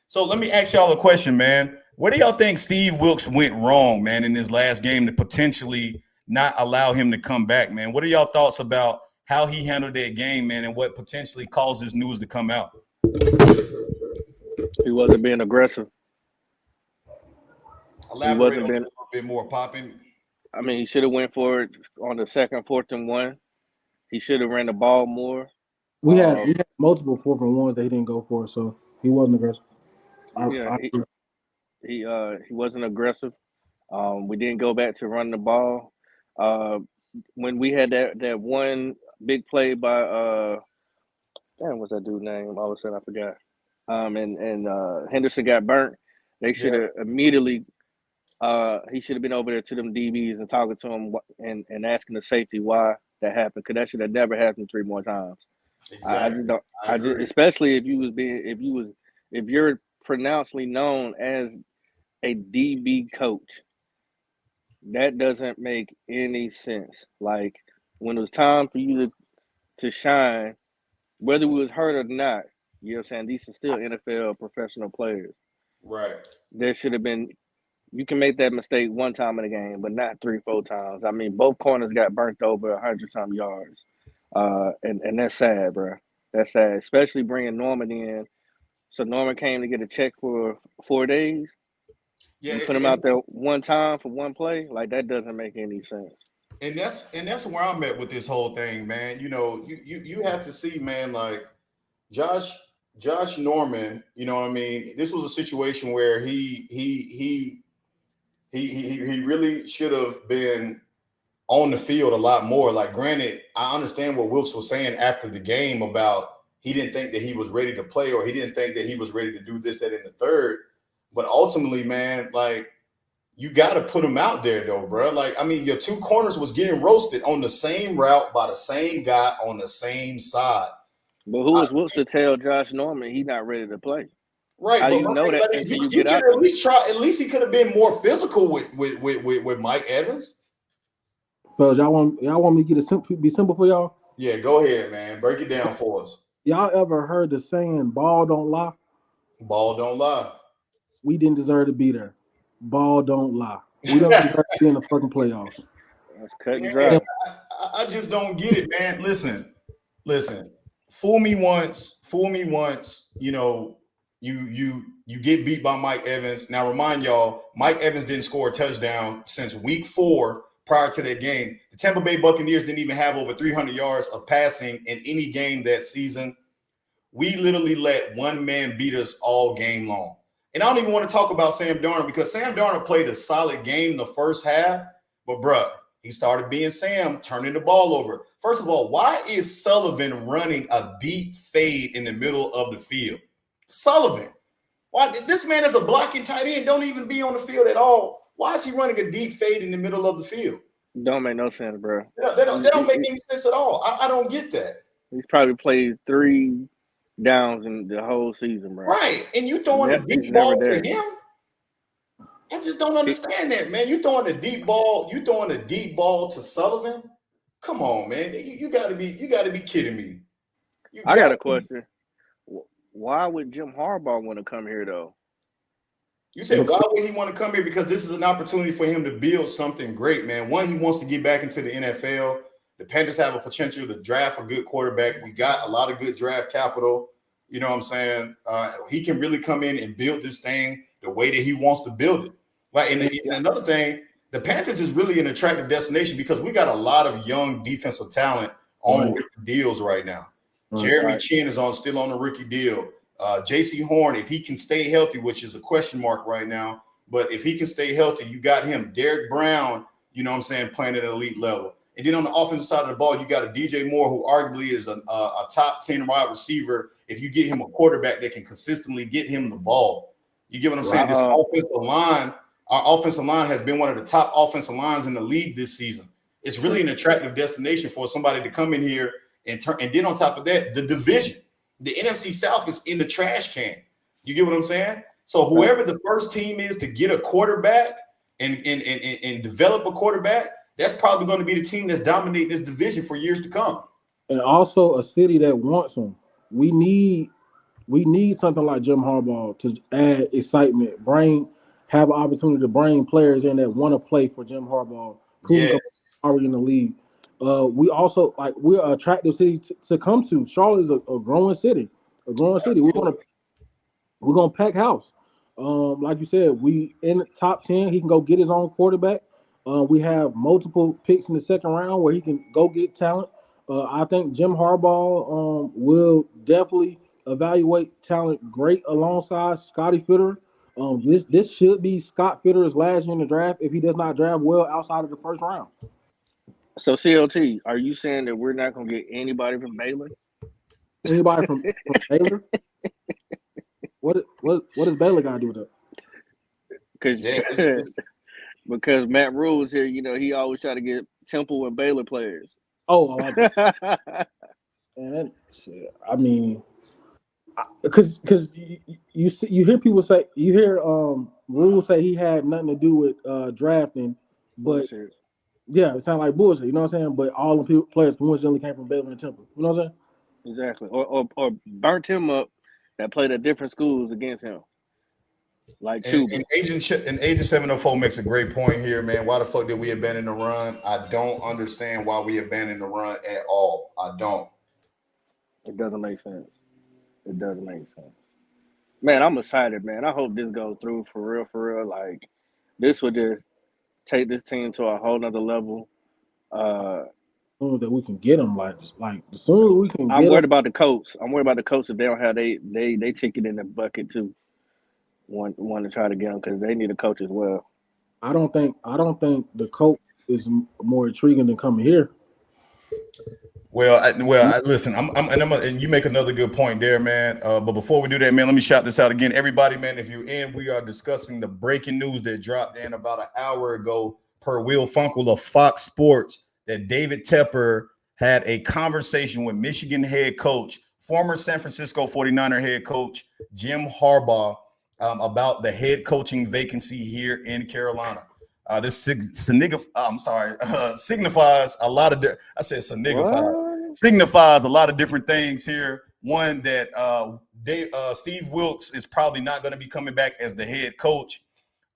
Speaker 1: So let me ask y'all a question, man. Where do y'all think Steve Wilkes went wrong, man, in his last game to potentially not allow him to come back, man? What are y'all thoughts about how he handled that game, man, and what potentially caused this news to come out?
Speaker 3: He wasn't being aggressive.
Speaker 1: Elaborate on it a little bit more, Poppin'.
Speaker 3: I mean, he should have went for it on the second 4th and 1. He should have ran the ball more.
Speaker 4: We had multiple 4th and 1s that he didn't go for, so he wasn't aggressive.
Speaker 3: He wasn't aggressive. We didn't go back to running the ball. When we had that one big play by what's that dude's name? All of a sudden I forgot. And Henderson got burnt. They should have immediately. He should have been over there to them DBs and talking to them and asking the safety why that happened, because that should have never happened 3 more times.
Speaker 1: Exactly.
Speaker 3: I just don't.
Speaker 1: I agree.
Speaker 3: Especially if you're pronouncedly known as a DB coach, that doesn't make any sense. Like when it was time for you to shine, whether we was hurt or not, you know what I'm saying? These are still NFL professional players.
Speaker 1: Right.
Speaker 3: There should have been. You can make that mistake one time in a game, but not 3-4 times. I mean, both corners got burnt over 100-some yards, and that's sad, bro. That's sad, especially bringing Norman in. So Norman came to get a check for 4 days.
Speaker 1: Yeah,
Speaker 3: You put him out there one time for one play, like that doesn't make any sense.
Speaker 1: and that's where I'm at with this whole thing, man. You know, you have to see, man, like Josh Norman. You know what I mean? This was a situation where he really should have been on the field a lot more. Like, granted, I understand what Wilkes was saying after the game about he didn't think that he was ready to play, or he didn't think that he was ready to do this, that, and the third. But ultimately, man, like, you got to put him out there, though, bro. Like, I mean, your two corners was getting roasted on the same route by the same guy on the same side.
Speaker 3: But who was Wilkes to tell Josh Norman he's not ready to play?
Speaker 1: Right,
Speaker 3: How
Speaker 1: but
Speaker 3: do you know that until you get out
Speaker 1: at least try. At least he could have been more physical with Mike Evans.
Speaker 4: Fellas, y'all want me to get it be simple for y'all?
Speaker 1: Yeah, go ahead, man. Break it down for us.
Speaker 4: Y'all ever heard the saying "ball don't lie"?
Speaker 1: Ball don't lie.
Speaker 4: We didn't deserve to be there. Ball don't lie. We don't deserve to be in the fucking playoffs.
Speaker 3: That's cut and dry.
Speaker 1: I just don't get it, man. Listen. Fool me once. You know, you get beat by Mike Evans. Now, remind y'all, Mike Evans didn't score a touchdown since week 4 prior to that game. The Tampa Bay Buccaneers didn't even have over 300 yards of passing in any game that season. We literally let one man beat us all game long. And I don't even want to talk about Sam Darnold, because Sam Darnold played a solid game the first half, but bruh, he started being Sam, turning the ball over. First of all, why is Sullivan running a deep fade in the middle of the field? Sullivan. Why? This man is a blocking tight end, don't even be on the field at all. Why is he running a deep fade in the middle of the field?
Speaker 3: Don't make no sense, bro.
Speaker 1: They don't make any sense at all. I don't get that.
Speaker 3: He's probably played 3 downs in the whole season, bro.
Speaker 1: Right, and you throwing a deep ball to him? I just don't understand that, man. You throwing a deep ball to Sullivan? Come on, man. You gotta be kidding me.
Speaker 3: I got a question. Why would Jim Harbaugh want to come here, though?
Speaker 1: You said, why would he want to come here? Because this is an opportunity for him to build something great, man. One, he wants to get back into the NFL. The Panthers have a potential to draft a good quarterback. We got a lot of good draft capital. You know what I'm saying? He can really come in and build this thing the way that he wants to build it. Like, and another thing, the Panthers is really an attractive destination because we got a lot of young defensive talent on deals right now. Jeremy Chin is still on the rookie deal. J.C. Horn, if he can stay healthy, which is a question mark right now, but if he can stay healthy, you got him. Derek Brown, you know what I'm saying, playing at an elite level. And then on the offensive side of the ball, you got a DJ Moore, who arguably is a top 10 wide receiver if you get him a quarterback that can consistently get him the ball. You get what I'm saying? This offensive line, our offensive line has been one of the top offensive lines in the league this season. It's really an attractive destination for somebody to come in here and turn. And then on top of that, the division, the NFC South is in the trash can. You get what I'm saying? So whoever the first team is to get a quarterback and develop a quarterback, that's probably going to be the team that's dominating this division for years to come.
Speaker 4: And also a city that wants them. We need something like Jim Harbaugh to add excitement, have an opportunity to bring players in that want to play for Jim Harbaugh, who's already in the league. We also, like, we're an attractive city to come to. Charlotte is a growing city. We're gonna pack house. Like you said, we in the top 10. He can go get his own quarterback. We have multiple picks in the second round where he can go get talent. I think Jim Harbaugh will definitely evaluate talent great alongside Scotty Fitterer. This should be Scott Fitterer's last year in the draft if he does not draft well outside of the first round.
Speaker 3: So, CLT, are you saying that we're not going to get anybody from Baylor?
Speaker 4: Anybody from Baylor? What does Baylor got to do with it?
Speaker 3: because
Speaker 1: Yeah,
Speaker 3: because Matt Rule was here. You know, he always try to get Temple and Baylor players.
Speaker 4: Oh, man, shit. I mean, because you hear people say Rule say he had nothing to do with drafting, but
Speaker 3: Bullshit.
Speaker 4: yeah, it sounds like bullshit. You know what I'm saying? But all the players coincidentally came from Baylor and Temple. You know what I'm saying?
Speaker 3: Exactly. Or burnt him up that played at different schools against him. Like Chuba.
Speaker 1: and Agent 704 makes a great point here, man. Why the fuck did we abandon the run? I don't understand why we abandoned the run at all. I don't.
Speaker 3: It doesn't make sense. It doesn't make sense. Man, I'm excited, man. I hope this goes through for real, for real. Like, this would just take this team to a whole nother level.
Speaker 4: Sooner that we can get them, like the sooner we can
Speaker 3: I'm
Speaker 4: get
Speaker 3: worried
Speaker 4: them.
Speaker 3: about the coach. I'm worried about the coach if they don't have they ticket in the bucket too. Want to try to get them because they need a coach as well.
Speaker 4: I don't think the coach is more intriguing than coming here.
Speaker 1: Listen. And you make another good point there, man. But before we do that, man, let me shout this out again, everybody, man. If you're in, we are discussing the breaking news that dropped in about an hour ago per Will Funkel of Fox Sports that David Tepper had a conversation with Michigan head coach, former San Francisco 49er head coach Jim Harbaugh about the head coaching vacancy here in Carolina. This signifies a lot of. Signifies a lot of different things here. One that Steve Wilkes is probably not going to be coming back as the head coach.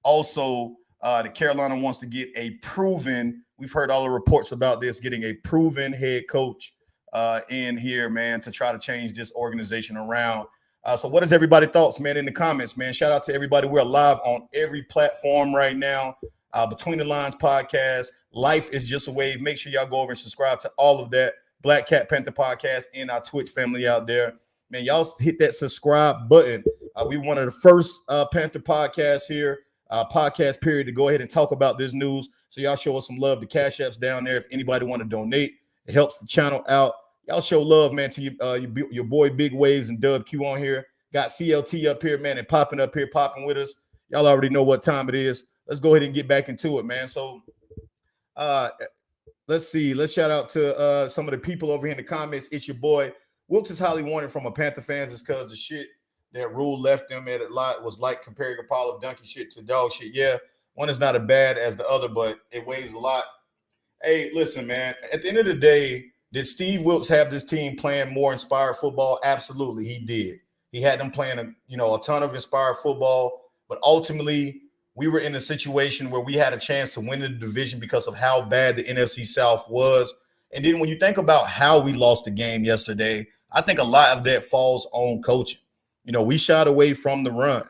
Speaker 1: Also, the Carolina wants to get a proven. We've heard all the reports about this, getting a proven head coach in here, man, to try to change this organization around. So what is everybody's thoughts, man, in the comments, man? Shout out to everybody. We're live on every platform right now. Between the Lines podcast, Life is Just a Wave. Make sure y'all go over and subscribe to all of that. Black Cat Panther podcast and our Twitch family out there. Man, y'all hit that subscribe button. We one of the first Panther podcasts here, podcast period, to go ahead and talk about this news. So y'all show us some love. The Cash App's down there. If anybody want to donate, it helps the channel out. Y'all show love, man, to your boy Big Waves and Dub Q on here. Got CLT up here, man, and popping up here, popping with us. Y'all already know what time it is. Let's go ahead and get back into it, man. So let's see. Let's shout out to some of the people over here in the comments. It's your boy. Wilkes is highly wanted from a Panther fans is because the shit that Rule left them at a lot was like comparing a pile of donkey shit to dog shit. Yeah, one is not as bad as the other, but it weighs a lot. Hey, listen, man. At the end of the day, did Steve Wilkes have this team playing more inspired football? Absolutely, he did. He had them playing a ton of inspired football, but ultimately we were in a situation where we had a chance to win the division because of how bad the NFC South was. And then when you think about how we lost the game yesterday, I think a lot of that falls on coaching. We shied away from the run,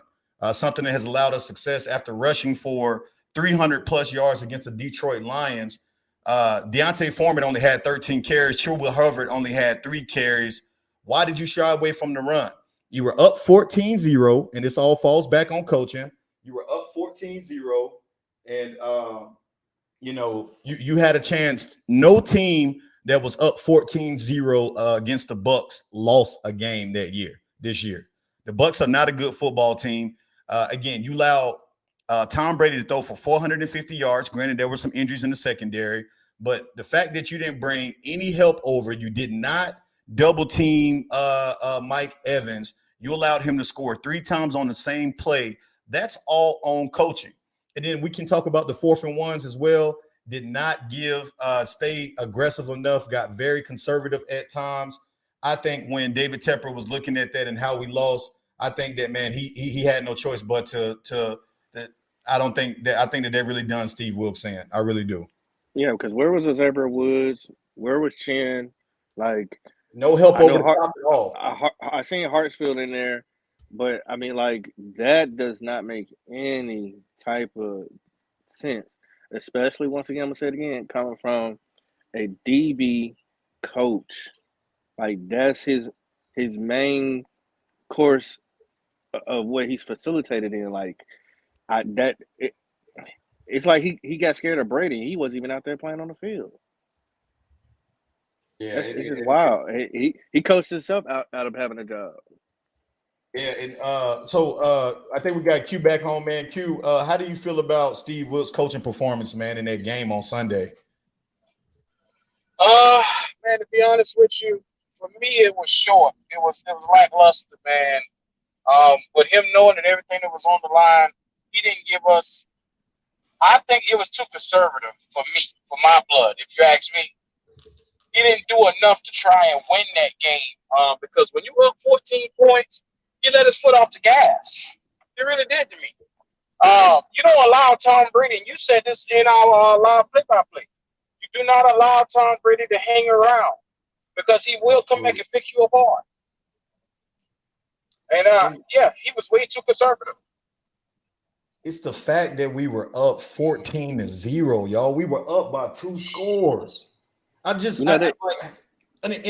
Speaker 1: something that has allowed us success after rushing for 300 plus yards against the Detroit Lions. Deontay Foreman only had 13 carries. Chuba Hubbard only had 3 carries. Why did you shy away from the run? You were up 14-0, and this all falls back on coaching. You were up 14-0, and you had a chance. No team that was up 14-0 against the Bucks lost a game this year. The Bucks are not a good football team. Again, you allowed Tom Brady to throw for 450 yards. Granted, there were some injuries in the secondary, but the fact that you didn't bring any help over, you did not double team Mike Evans. You allowed him to score 3 times on the same play. That's all on coaching. And then we can talk about the 4th and 1s as well. Did not stay aggressive enough, got very conservative at times. I think when David Tepper was looking at that and how we lost, I think that, man, he had no choice but to I think that they really done Steve Wilkes in. I really do.
Speaker 3: Yeah, because where was Xavier Woods? Where was Chin? Like,
Speaker 1: no help over the top at all.
Speaker 3: I seen Hartsfield in there, but I mean, like, that does not make any type of sense. Especially, once again, I'm gonna say it again, coming from a DB coach. Like, that's his main course of what he's facilitated in. Like, it's like he got scared of Brady. He wasn't even out there playing on the field.
Speaker 1: Yeah,
Speaker 3: it's just wild. He coached himself out of having a job.
Speaker 1: Yeah, and I think we got Q back home, man. Q, how do you feel about Steve Wilkes' coaching performance, man, in that game on Sunday?
Speaker 2: Man, to be honest with you, for me it was short. It was lackluster, man. With him knowing that everything that was on the line, he didn't give us. I think it was too conservative for me, for my blood. If you ask me, he didn't do enough to try and win that game. Because when you up 14 points, he let his foot off the gas. He really did to me. You don't allow Tom Brady, and you said this in our live play-by-play. You do not allow Tom Brady to hang around because he will come back and pick you apart. And yeah, he was way too conservative.
Speaker 1: It's the fact that we were up 14-0, y'all. We were up by 2 scores. And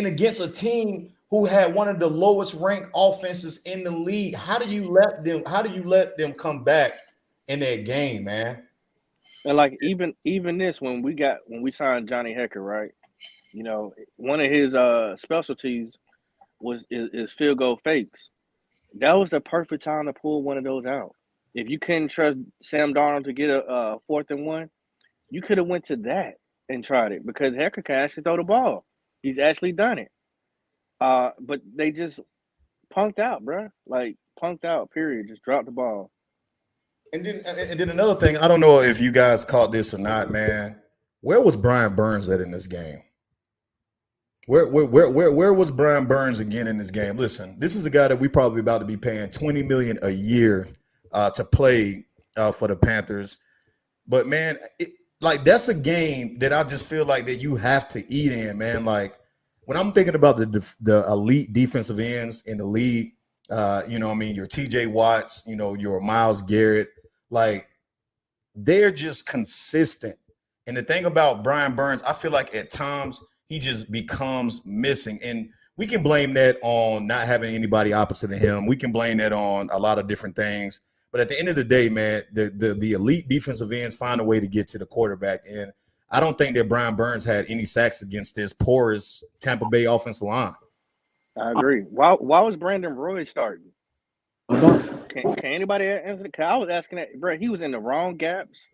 Speaker 1: against a team who had one of the lowest ranked offenses in the league. How do you let them come back in that game, man?
Speaker 3: And like even this when we signed Johnny Hecker, right? You know, one of his specialties is field goal fakes. That was the perfect time to pull one of those out. If you couldn't trust Sam Darnold to get a 4th and 1, you could have went to that and tried it because Hecker can actually throw the ball. He's actually done it. But they just punked out, bro. Like punked out. Period. Just dropped the ball.
Speaker 1: And then another thing, I don't know if you guys caught this or not, man. Where was Brian Burns at in this game? Where was Brian Burns again in this game? Listen, this is a guy that we probably about to be paying $20 million a year to play for the Panthers. But man, that's a game that I just feel like that you have to eat in, man. Like when I'm thinking about the elite defensive ends in the league, you know what I mean, your TJ Watts, you know, your Myles Garrett, like they're just consistent. And the thing about Brian Burns, I feel like at times he just becomes missing. And we can blame that on not having anybody opposite of him. We can blame that on a lot of different things. But at the end of the day, man, the elite defensive ends find a way to get to the quarterback. And I don't think that Brian Burns had any sacks against this porous Tampa Bay offensive line.
Speaker 3: I agree. Why was Brandon Roy starting? Can anybody answer? Cause I was asking that, bro. He was in the wrong gaps.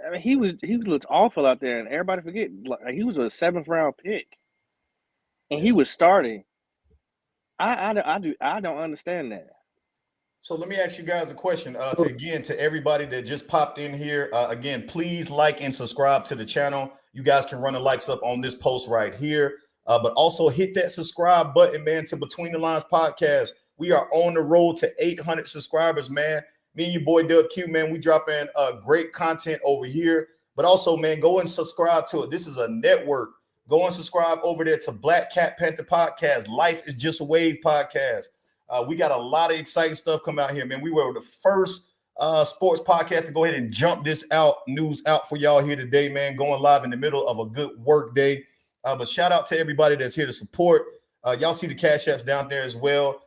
Speaker 3: I mean, he looked awful out there, and everybody forget like he was a 7th round pick, and he was starting. I don't understand that.
Speaker 1: So let me ask you guys a question. To everybody that just popped in here, again, please like and subscribe to the channel. You guys can run the likes up on this post right here, but also hit that subscribe button, man. To Between the Lines podcast, we are on the road to 800 subscribers, man. Me and your boy Doug Q, man, we dropping great content over here. But also, man, go and subscribe to it. This is a network. Go and subscribe over there to Black Cat Panther Podcast. Life is Just a Wave podcast. We got a lot of exciting stuff come out here, man. We were the first sports podcast to go ahead and jump this news out for y'all here today, man. Going live in the middle of a good work day. But shout out to everybody that's here to support. Y'all see the Cash Apps down there as well.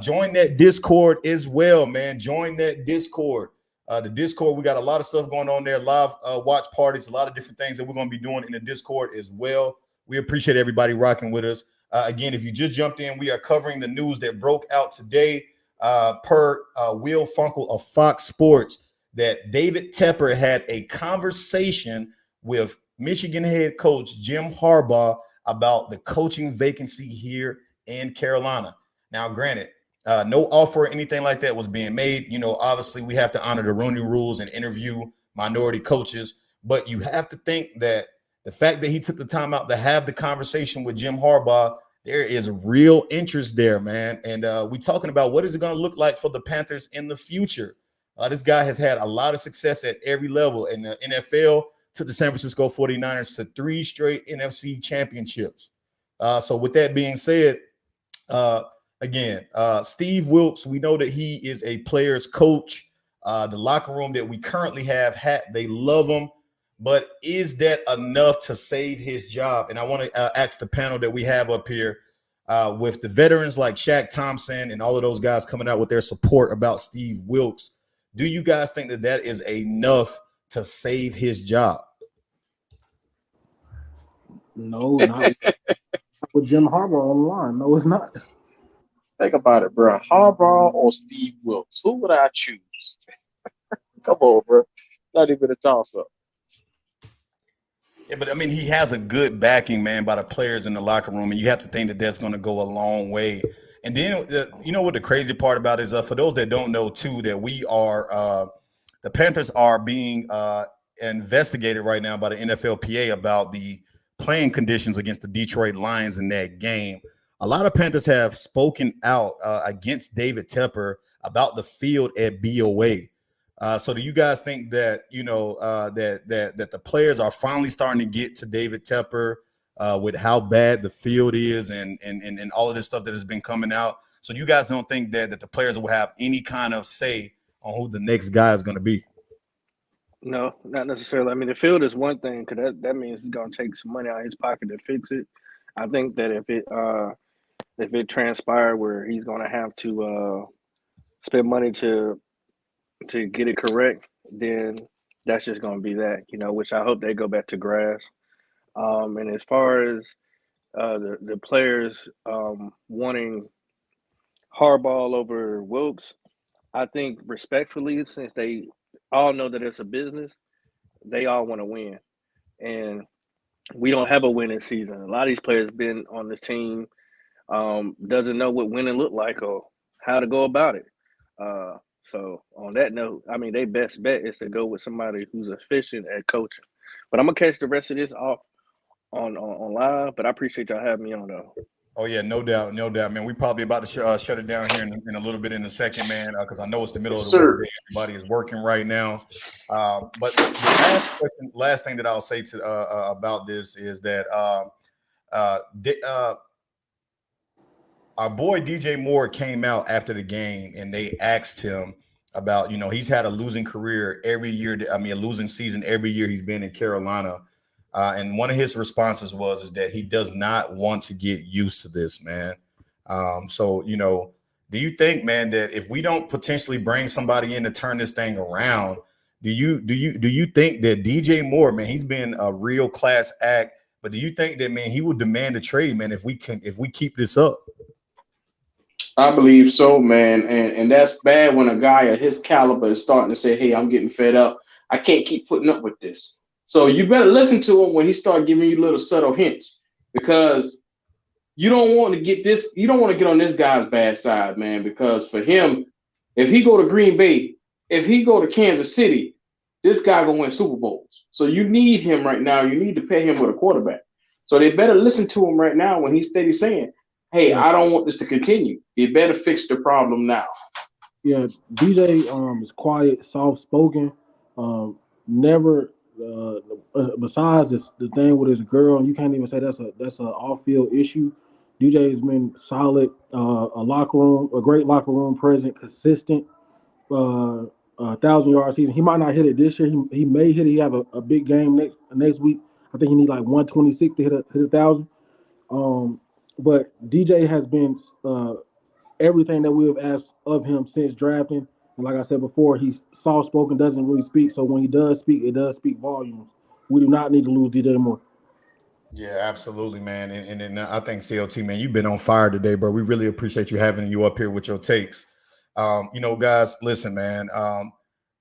Speaker 1: Join that Discord as well, man. Join that Discord. The Discord, we got a lot of stuff going on there, live watch parties, a lot of different things that we're going to be doing in the Discord as well. We appreciate everybody rocking with us. Again, if you just jumped in, we are covering the news that broke out today per Will Funkel of Fox Sports that David Tepper had a conversation with Michigan head coach Jim Harbaugh about the coaching vacancy here in Carolina. Now, granted, no offer or anything like that was being made. You know, obviously we have to honor the Rooney rules and interview minority coaches, but you have to think that the fact that he took the time out to have the conversation with Jim Harbaugh, there is real interest there, man. And we're talking about what is it going to look like for the Panthers in the future. This guy has had a lot of success at every level. In the NFL, took the San Francisco 49ers to 3 straight NFC championships. So with that being said, again, Steve Wilkes, we know that he is a player's coach. The locker room that we currently have, they love him. But is that enough to save his job? And I want to ask the panel that we have up here with the veterans like Shaq Thompson and all of those guys coming out with their support about Steve Wilkes. Do you guys think that that is enough to save his job?
Speaker 4: No, not with Jim Harbaugh on the line. No, it's not.
Speaker 2: Think about it, bro. Harbaugh or Steve Wilkes? Who would I choose? Come on, bro. Not even a toss-up.
Speaker 1: Yeah, but I mean, he has a good backing, man, by the players in the locker room, and you have to think that that's going to go a long way. And then, you know what the crazy part about is, for those that don't know, too, that the Panthers are being investigated right now by the NFLPA about the playing conditions against the Detroit Lions in that game. A lot of Panthers have spoken out against David Tepper about the field at BOA. So do you guys think that that the players are finally starting to get to David Tepper with how bad the field is and all of this stuff that has been coming out? So you guys don't think that the players will have any kind of say on who the next guy is going to be?
Speaker 3: No, not necessarily. I mean, the field is one thing because that means he's gonna take some money out of his pocket to fix it. I think that if it transpired where he's gonna have to spend money to get it correct, then that's just gonna be that, which I hope they go back to grass. And as far as the players wanting Harbaugh over Wilkes, I think respectfully, since they all know that it's a business, they all want to win. And we don't have a winning season. A lot of these players been on this team, doesn't know what winning look like or how to go about it. So on that note, I mean, their best bet is to go with somebody who's efficient at coaching. But I'm gonna catch the rest of this off on live. But I appreciate y'all having me on though.
Speaker 1: Oh yeah, no doubt, man. We probably about to shut it down here in a little bit in a second, man, because I know it's the middle of the workday. Everybody is working right now. But the last thing that I'll say to about this is that our boy DJ Moore came out after the game and they asked him about, he's had a losing career every year. I mean, a losing season every year he's been in Carolina. And one of his responses is that he does not want to get used to this, man. So, do you think, man, that if we don't potentially bring somebody in to turn this thing around, do you think that DJ Moore, man, he's been a real class act, but do you think that, man, he would demand a trade, man, if we keep this up?
Speaker 2: I believe so, man. And that's bad when a guy of his caliber is starting to say, hey, I'm getting fed up. I can't keep putting up with this. So you better listen to him when he starts giving you little subtle hints, because you don't want to get this. You don't want to get on this guy's bad side, man, because for him, if he go to Green Bay, if he go to Kansas City, this guy going to win Super Bowls. So you need him right now. You need to pair him with a quarterback. So they better listen to him right now when he's steady saying, hey, I don't want this to continue. You better fix the problem now.
Speaker 4: Yeah, DJ is quiet, soft-spoken, never besides the thing with his girl, you can't even say that's an off-field issue. DJ has been solid, a great locker room present, consistent, 1,000-yard season. He might not hit it this year. He may hit it. He have a big game next week. I think he need like 126 to hit 1,000. But DJ has been everything that we have asked of him since drafting. And like I said before, he's soft-spoken, doesn't really speak. So when he does speak, it does speak volumes. We do not need to lose DJ Moore.
Speaker 1: Yeah, absolutely, man. And I think CLT, man, you've been on fire today, bro. We really appreciate you having you up here with your takes. Guys, listen, man.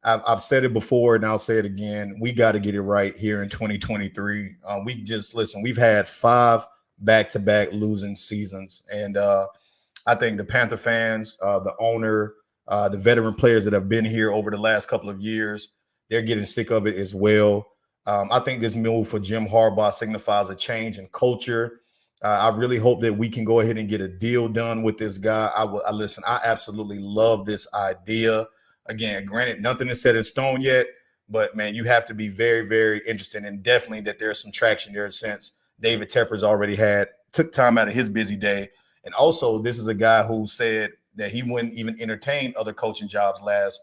Speaker 1: I've said it before and I'll say it again. We got to get it right here in 2023. We've had 5 back-to-back losing seasons. And I think the Panther fans, the owner, the veteran players that have been here over the last couple of years, they're getting sick of it as well. I think this move for Jim Harbaugh signifies a change in culture. I really hope that we can go ahead and get a deal done with this guy. Listen, I absolutely love this idea. Again, granted, nothing is set in stone yet, but man, you have to be very, very interested, and definitely that there's some traction there since David Tepper's already took time out of his busy day. And also, this is a guy who said that he wouldn't even entertain other coaching jobs last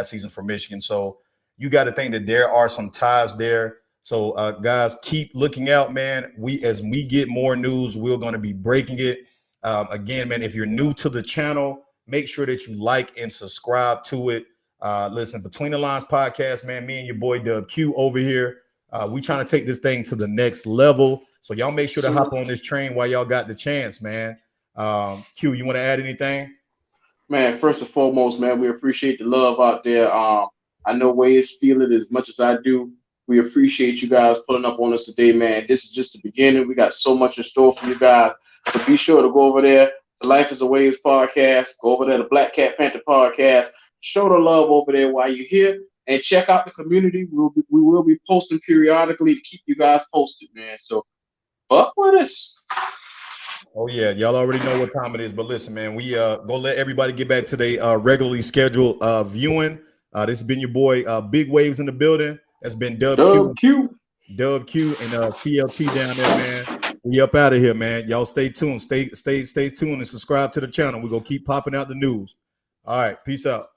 Speaker 1: season for Michigan. So you got to think that there are some ties there. So guys, keep looking out, man. As we get more news, we're going to be breaking it. Again, man, if you're new to the channel, make sure that you like and subscribe to it. Listen, Between the Lines podcast, man, me and your boy Dub Q over here. We trying to take this thing to the next level. So y'all make sure to hop on this train while y'all got the chance, man. Q, you want to add anything?
Speaker 2: Man, first and foremost, man, we appreciate the love out there. I know Waves feel it as much as I do. We appreciate you guys pulling up on us today, man. This is just the beginning. We got so much in store for you guys. So be sure to go over there to Life is a Waves podcast. Go over there to Black Cat Panther podcast. Show the love over there while you're here. And check out the community. We will be posting periodically to keep you guys posted, man. So fuck with us.
Speaker 1: Oh yeah, y'all already know what time it is. But listen, man, we go let everybody get back to their regularly scheduled viewing. This has been your boy, Big Waves in the building. That's been Dub Q, and CLT down there, man. We up out of here, man. Y'all stay tuned. Stay tuned and subscribe to the channel. We're gonna keep popping out the news. All right, peace out.